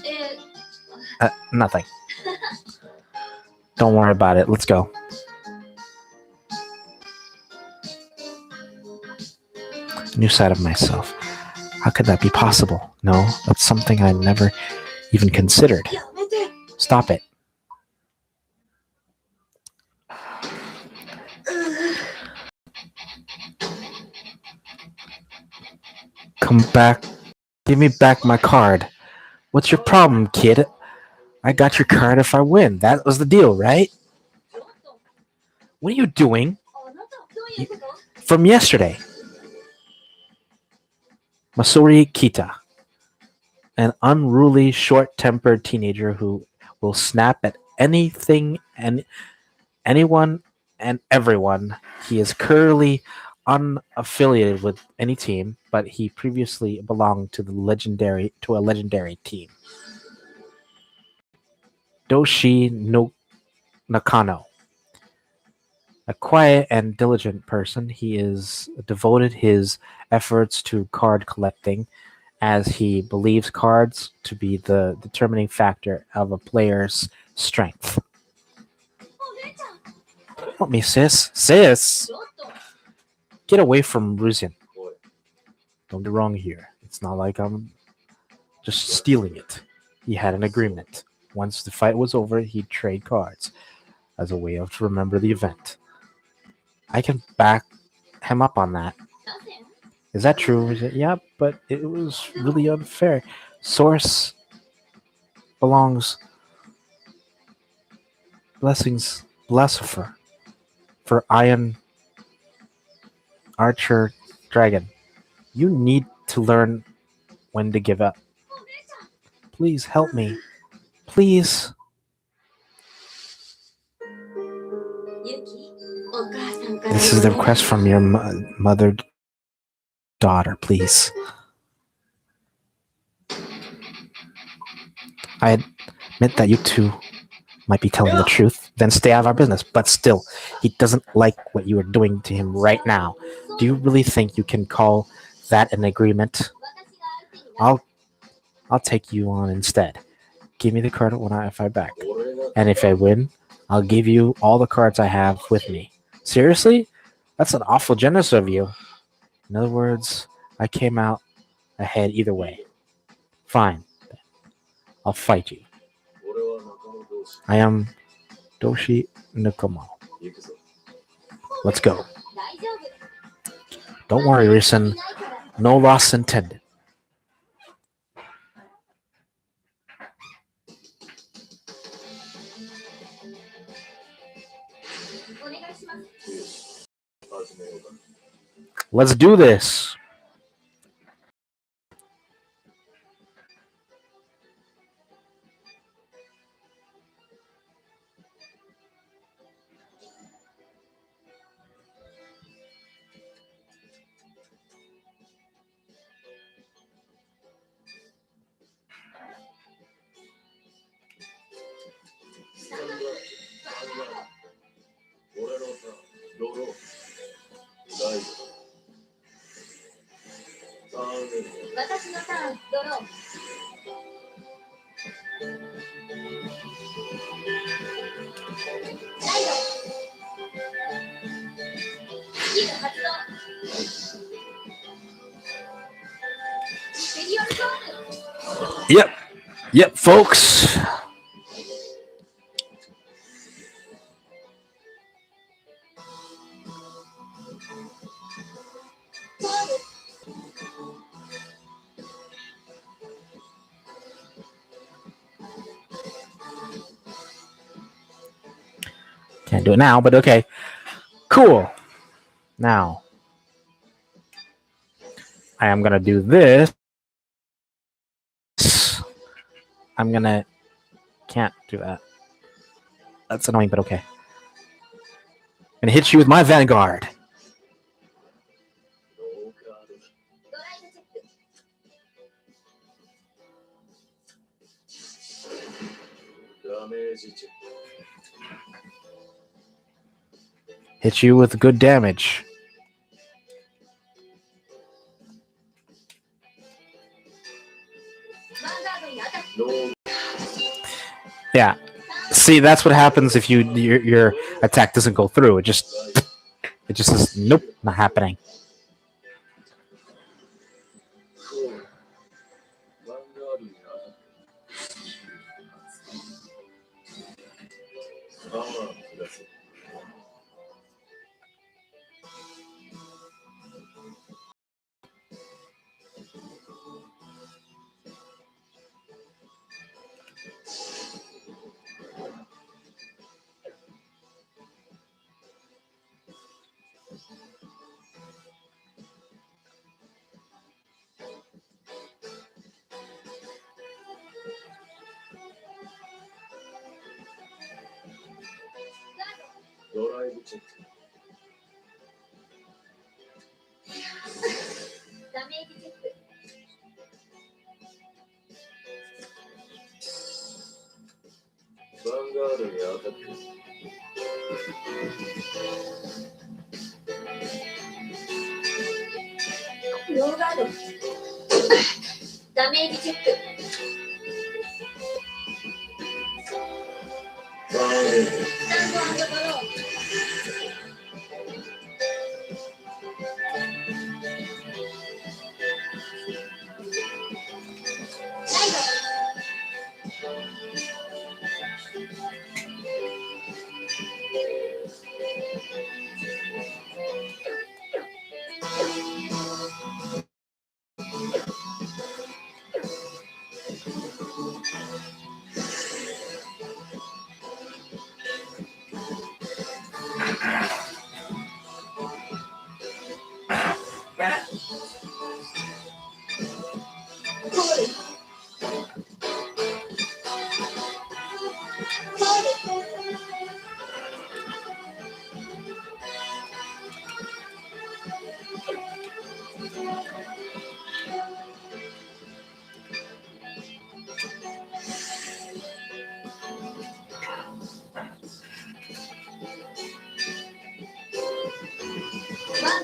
Nothing. Don't worry about it. Let's go. New side of myself. How could that be possible? No, that's something I never even considered. Stop it. Come back. Give me back my card. What's your problem, kid? I got your card if I win. That was the deal, right? What are you doing? From yesterday. Masuri Kita. An unruly, short-tempered teenager who will snap at anything and anyone and everyone. He is currently unaffiliated with any team, but he previously belonged to a legendary team. Doshi no Nakano. A quiet and diligent person, he is devoted his efforts to card collecting, as he believes cards to be the determining factor of a player's strength. Help me, sis. Sis! Get away from Rusin. Don't be wrong here. It's not like I'm just stealing it. He had an agreement. Once the fight was over, he'd trade cards as a way to remember the event. I can back him up on that. Is that true? Yeah, but it was really unfair. Source belongs blessings Blessifer for Iron Archer Dragon. You need to learn when to give up. Please help me. Please. This is the request from your mother daughter, please. I admit that you two might be telling the truth, then stay out of our business. But still, he doesn't like what you are doing to him right now. Do you really think you can call that an agreement? I'll take you on instead. Give me the card when I fight back. And if I win, I'll give you all the cards I have with me. Seriously? That's an awful generous of you. In other words, I came out ahead either way. Fine. I'll fight you. I am Doshi Nukomo. Let's go. Don't worry, Risen. No loss intended. Let's do this. Yep, folks. Can't do it now, but okay. Cool. Now, I am going to do this. I'm going to... Can't do that. That's annoying, but okay. I'm going to hit you with my Vanguard. Hit you with good damage. Yeah. See, that's what happens if your attack doesn't go through. It just says nope, not happening.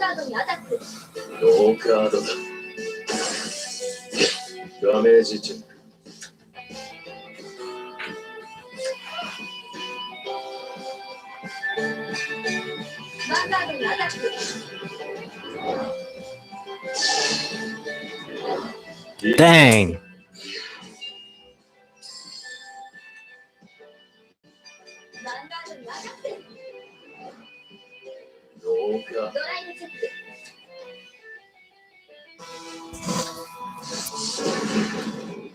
ガードにアタック。ノーカードだ。ダメージチェック。ヴァンガードにアタック。Dang. ヴァンガードにアタック。ノーカードライブチェック。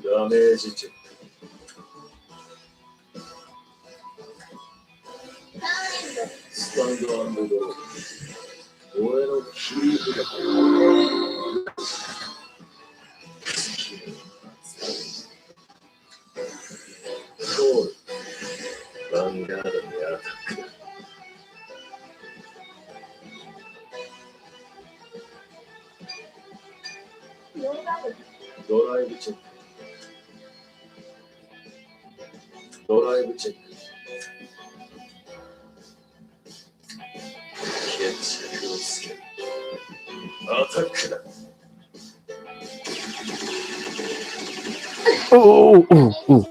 ド。ダメージチェック。ターンエンド。スタンドアンドドロー。俺のキープだ。コール。ヴァンガードにアタックだ。ノーガード。ドライブチェック。ドライブチェック。決着をつける。アタックだ。Oh, ooh.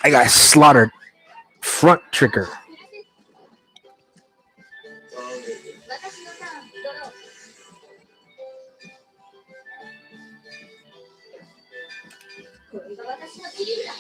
I got slaughtered. Front trigger. 私のターン、ドロー。これが私の切り札。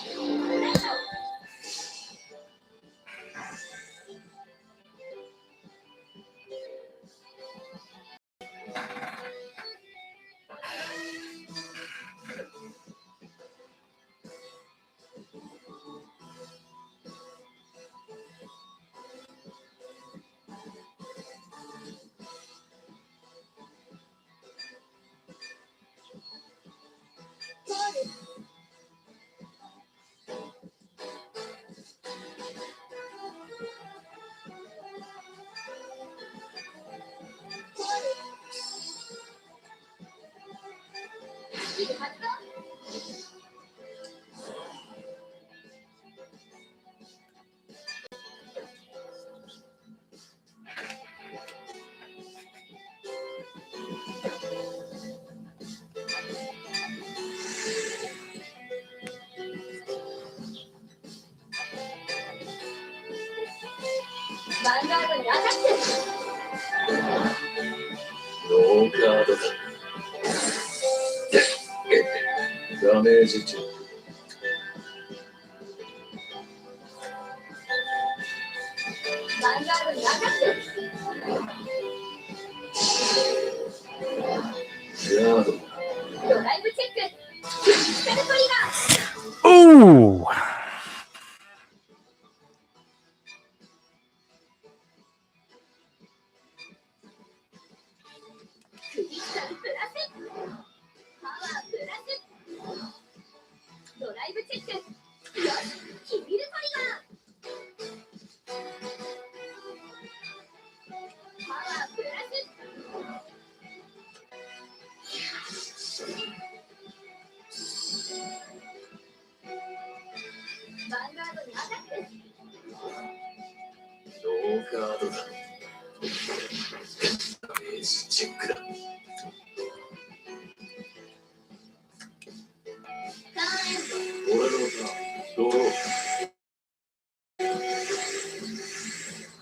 スキル発動。ヴァンガードにアタック。ノーカードだ。ダメージチェック。ヴァンガードにアタッガード。ク。ドライブチェック。クリティカルトリガー。 Ooh. クリティカルプラス。パワープラス。ドライブチェック。よし、キビルトリガー。パワープラス。ヴァンガードにアタック。ノーカードだ。ダメージチェックだ。ターンエン俺のターン。ドロー。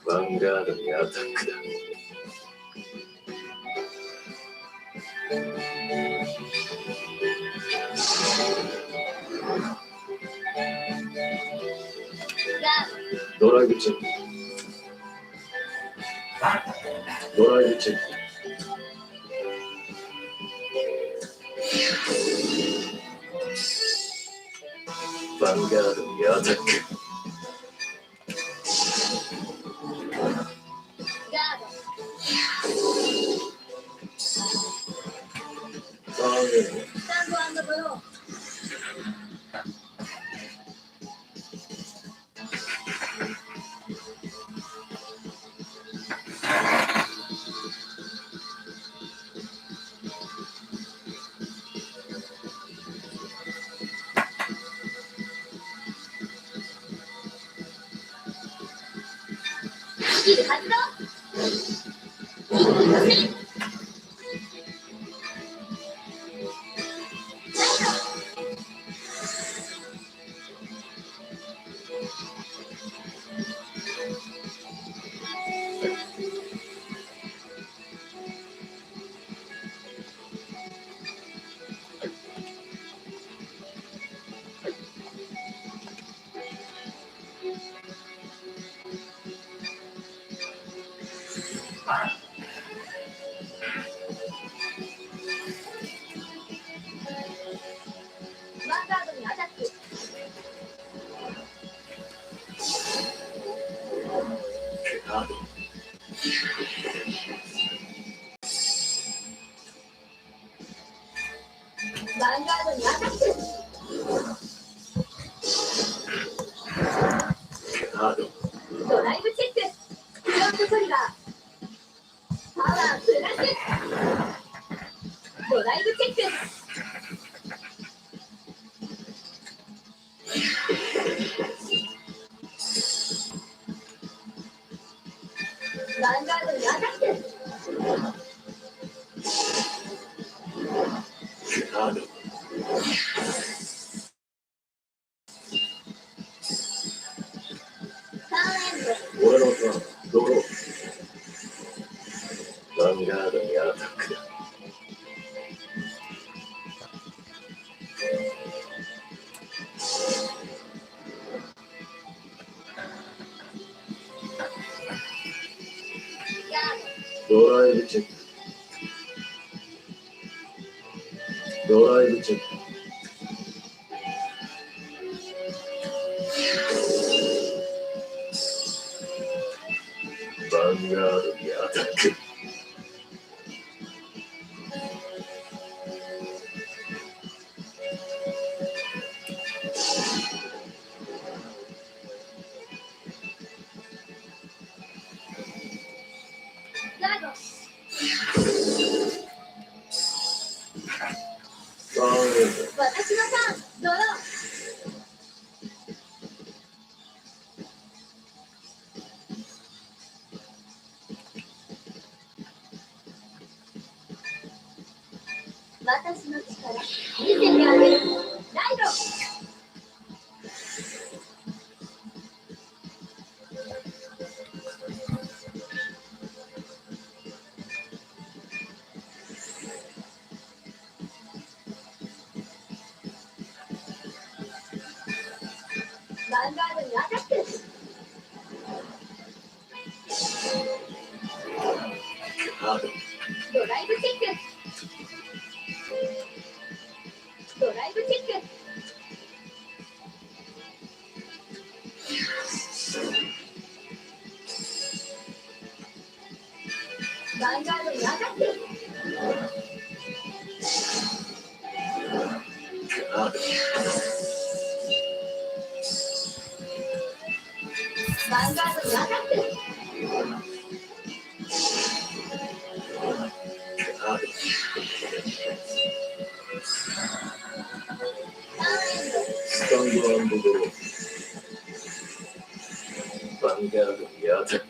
ヴァンガードにアタックだ。ド。ガードライブチェック。ドライブチェック。ヴァンガードにアタック。ガード。ターンエンド。スタンドアンドブロー。スキル発動。ワンガードにアタック。カード。ワンガードにアタック。カード。ドライブチェック。フロントトリガー。パワープラス。ドライブチェック。ワンガードにアタック。カード。ターンエンド。俺のターン。ドロー。ヴァンガードにアタックだ。ドライブチェック。ドライブチェック。ヴァンガードにアタック。ガード。ターンエンド。私のターン。ドロー。私の力見せてあげる。ライド。ヴァンガードにアタック。カード。ドライブチェック。ドライブチェック。ヴァンガードにアタック。カード。ヴァンガードにアタック。カード。ターンエンド。スタンドアンドドロー。ヴァンガードにアタック。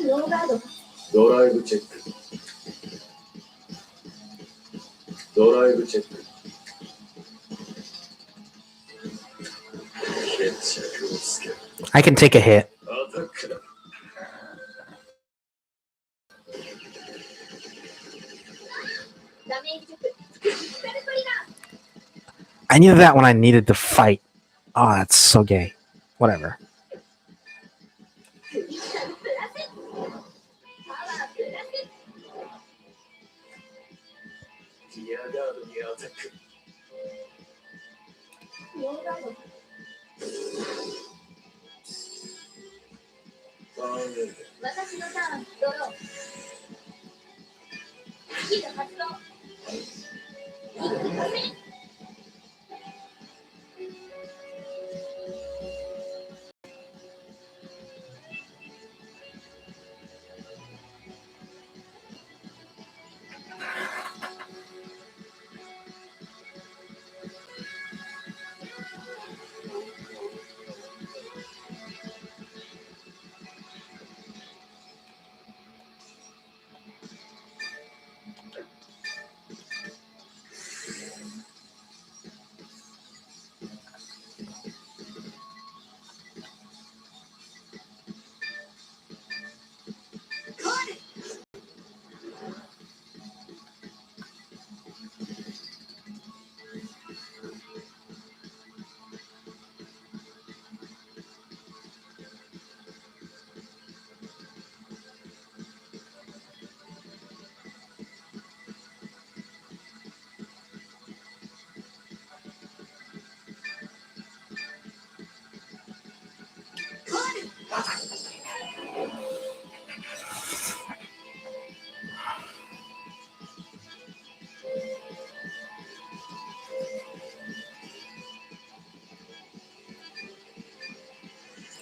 ノーガード。ドライブチェック。ドライブチェック。決着をつける。 I can take a hit. アタックだ。ダメージチェック。スペルトリガ I needed that when I needed to fight. Oh, that's so gay. Whatever. ー。クリスタルプラス。パワープラス。ティアガードにアタック。ノーガード。ターンエンド。私のターン。ドロー。スキル発動。一気に加勢。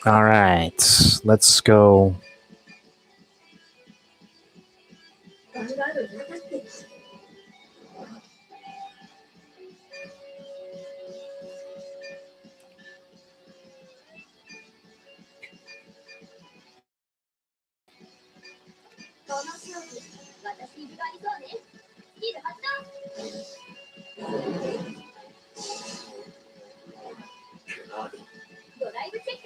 All right, let's go. ヴァンガードに当たってこの勝負私に分がありそうねスキル発動ドライブチェッ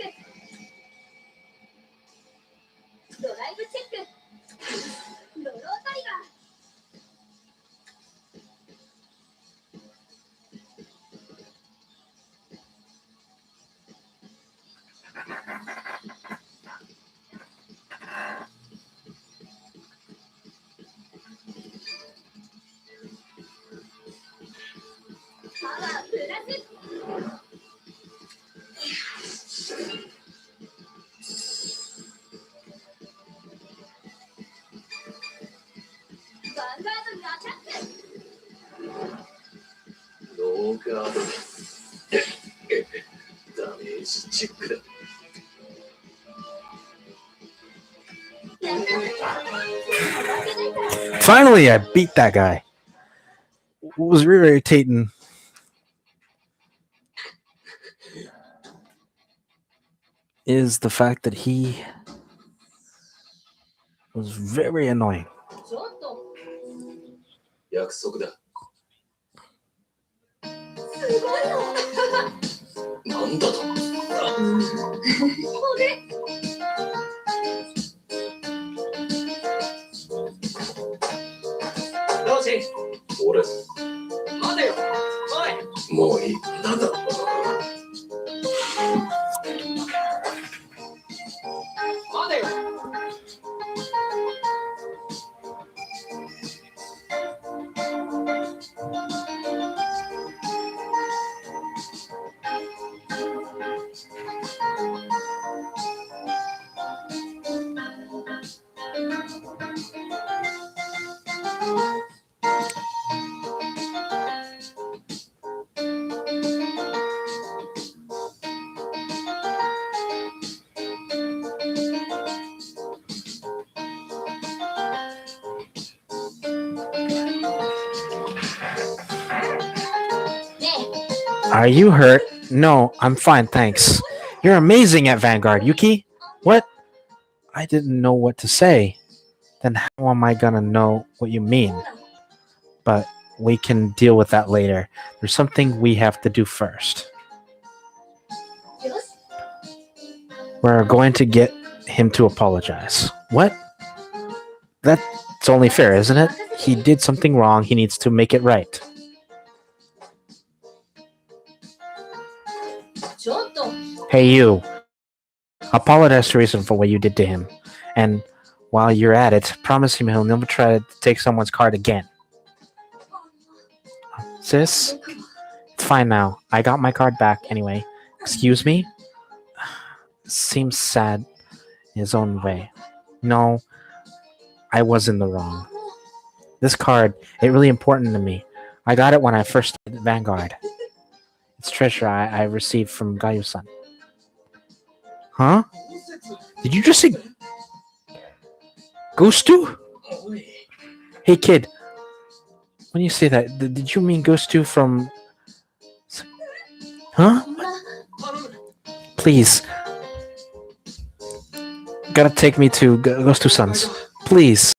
クドライブチェックドロータイガーパワープラスヴァンガードにアタックノーガードダメージチェックだ Finally, I beat that guy. What was really irritating is the fact that he was very annoying. ちょっと約束だすごいのなんだとこれどうし俺待てよおいもういいなんだ待てよね Are you hurt? No, I'm fine, thanks. You're amazing at Vanguard, Yuki. What? I didn't know what to say. Then how am I gonna know what you え mean? そうなの But we can deal with that later. There's something we have to do first. よし We're going to get him to apologize. What? That's only fair, isn't it? He did something wrong. He needs to make it right. ちょっと Hey, you. Apologize to Reason for what you did to him. And while you're at it, promise him he'll never try to take someone's card again. Sis? 僕は It's fine now. I got my card back anyway. Excuse me? Seems sad in his own way. No, I was in the wrong. This card, it really important to me. I got it when I first started Vanguard. It's treasure I received from Gayu-san. Huh? Did you just say Ghostu? おい Hey kid, when you say that, did you mean Ghostu from... Huh? そんな 頼む Please. Gotta take me to Ghostu Sons. Please.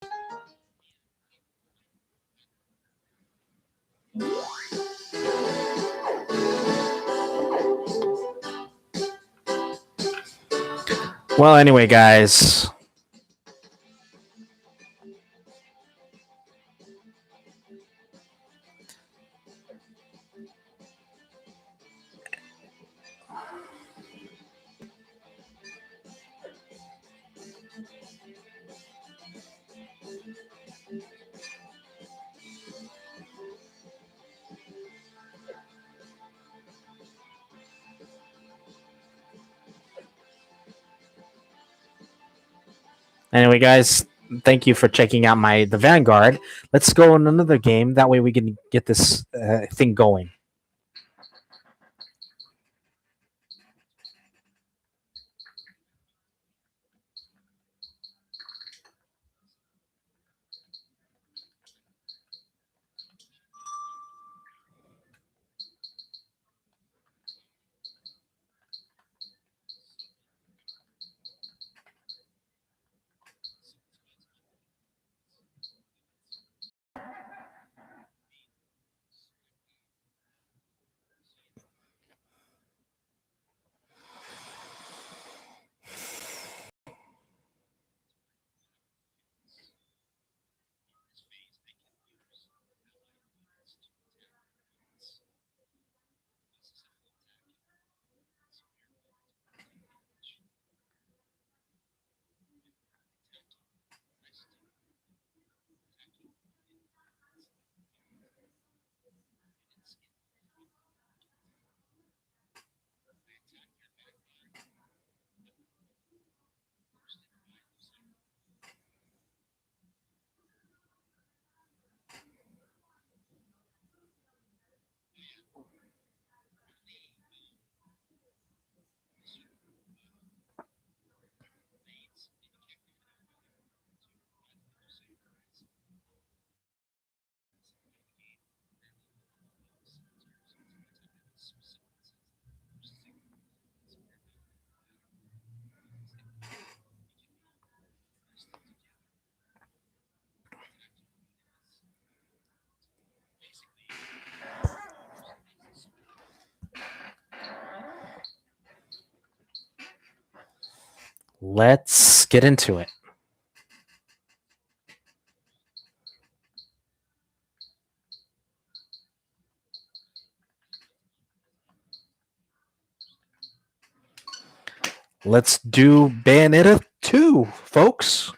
Well, anyway, guys. Anyway, guys, thank you for checking out the Vanguard. Let's go on another game. That way we can get this thing going. Let's get into it. Let's do Bayonetta 2, folks.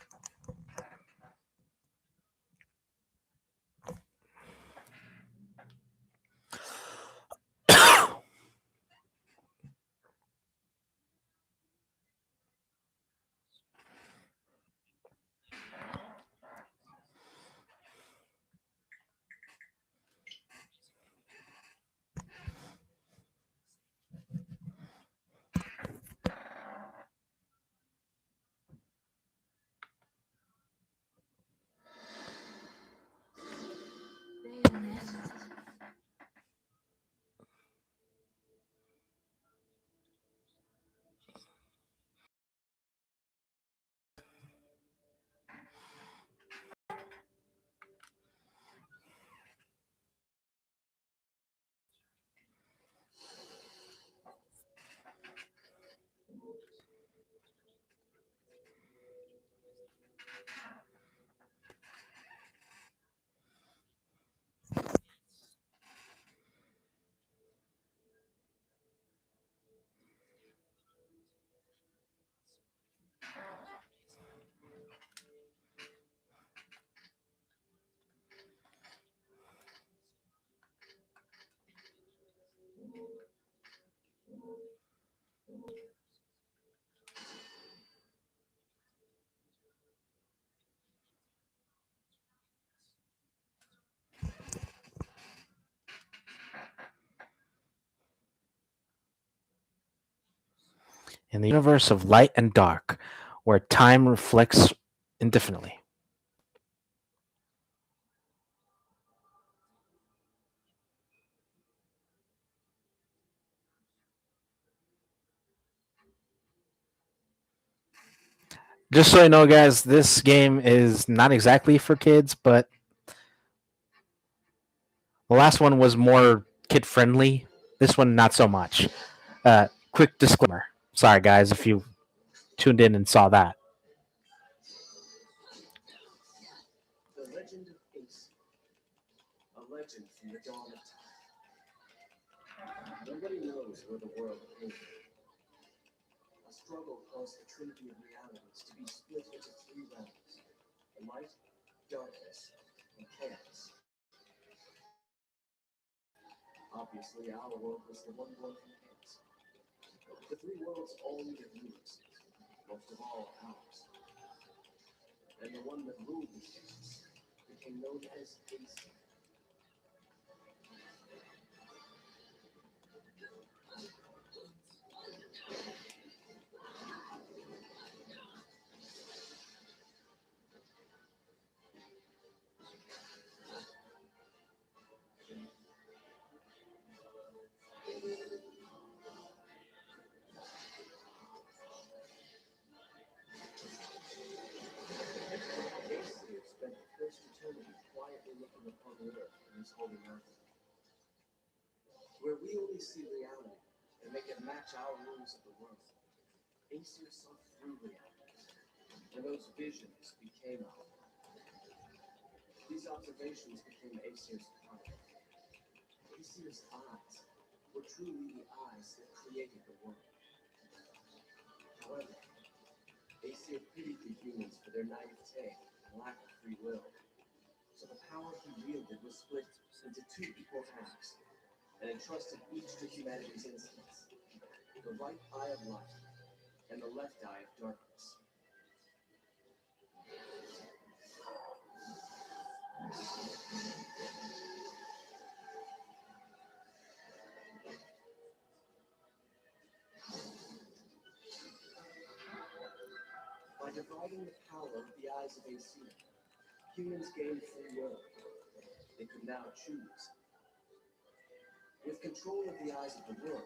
In the universe of light and dark, where time reflects indefinitely. Just so you know, guys, this game is not exactly for kids, but the last one was more kid-friendly. This one, not so much. Quick disclaimer. Sorry, guys, if you tuned in and saw that. The legend of Ace. A legend from the dawn of time. Nobody knows where the world came from. A struggle caused the trinity of realities to be split into three realms: the light, darkness, and chaos. Obviously, our world was the one born from chaos. The three worlds all needed rulers, most of all ours. And the one that ruled the chaos became known as Ace. Aesir spent the first eternity quietly looking upon Earth in his holy mountain, where we only see reality and make it match our rules of the world. Aesir saw through reality, and those visions became our world. These observations became Aesir's power. Aesir's eyes were truly the eyes that created the world. However, Aesir pitied the humans for their naivete and lack of free will. So the power he wielded was split into two equal halves, and entrusted each to humanity's instincts: the right eye of light and the left eye of darkness. By dividing the power of the eyes of Aesir, humans gained free will. They could now choose. With control of the eyes of the world,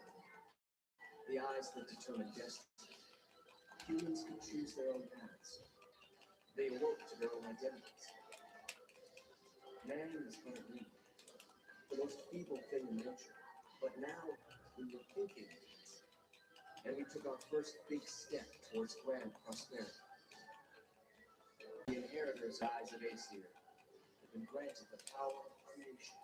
the eyes that determine destiny, humans could choose their own paths. They awoke to their own identities. Man is but a weed, the most feeble thing in nature. But now, we were thinking things. and we took our first big step towards grand prosperity. The inheritors, eyes of Aesir, have been granted the power of creation.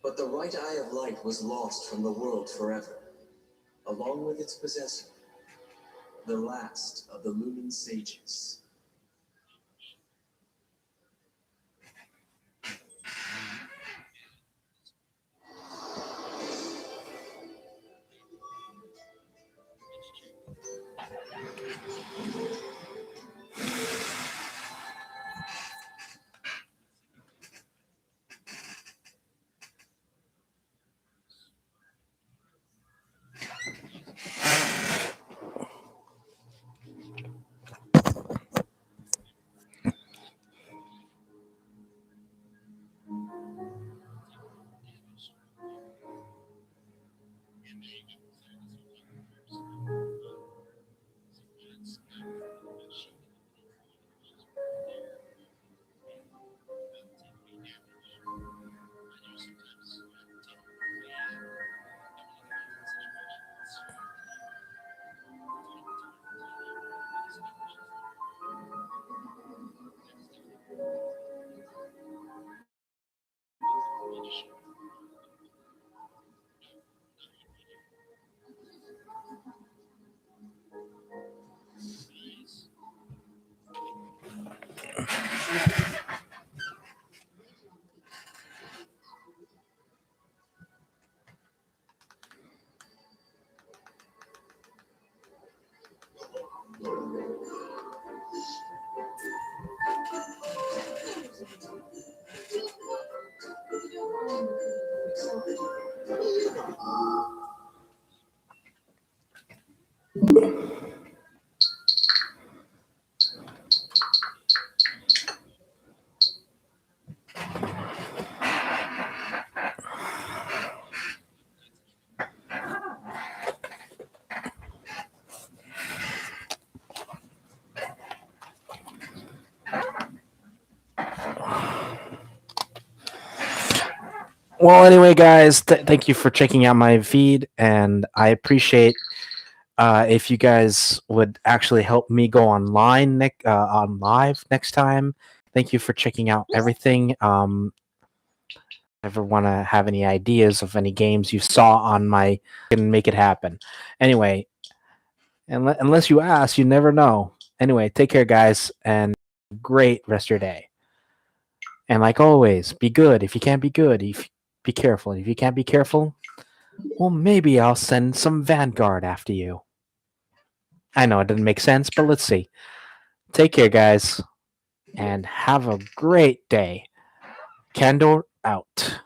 But the right eye of light was lost from the world forever, along with its possessor, the last of the Lunan sages. Well, anyway, guys, thank you for checking out my feed, and I appreciate if you guys would actually help me go online on live next time. Thank you for checking out everything. Ever want to have any ideas of any games you saw on my, can make it happen. Anyway, unless you ask, you never know. Anyway, take care, guys, and Great rest of your day. And like always, be good. If you can't be good, be careful. If you can't be careful, well, maybe I'll send some Vanguard after you. I know it didn't make sense, but let's see. Take care, guys, and have a great day. Candor out.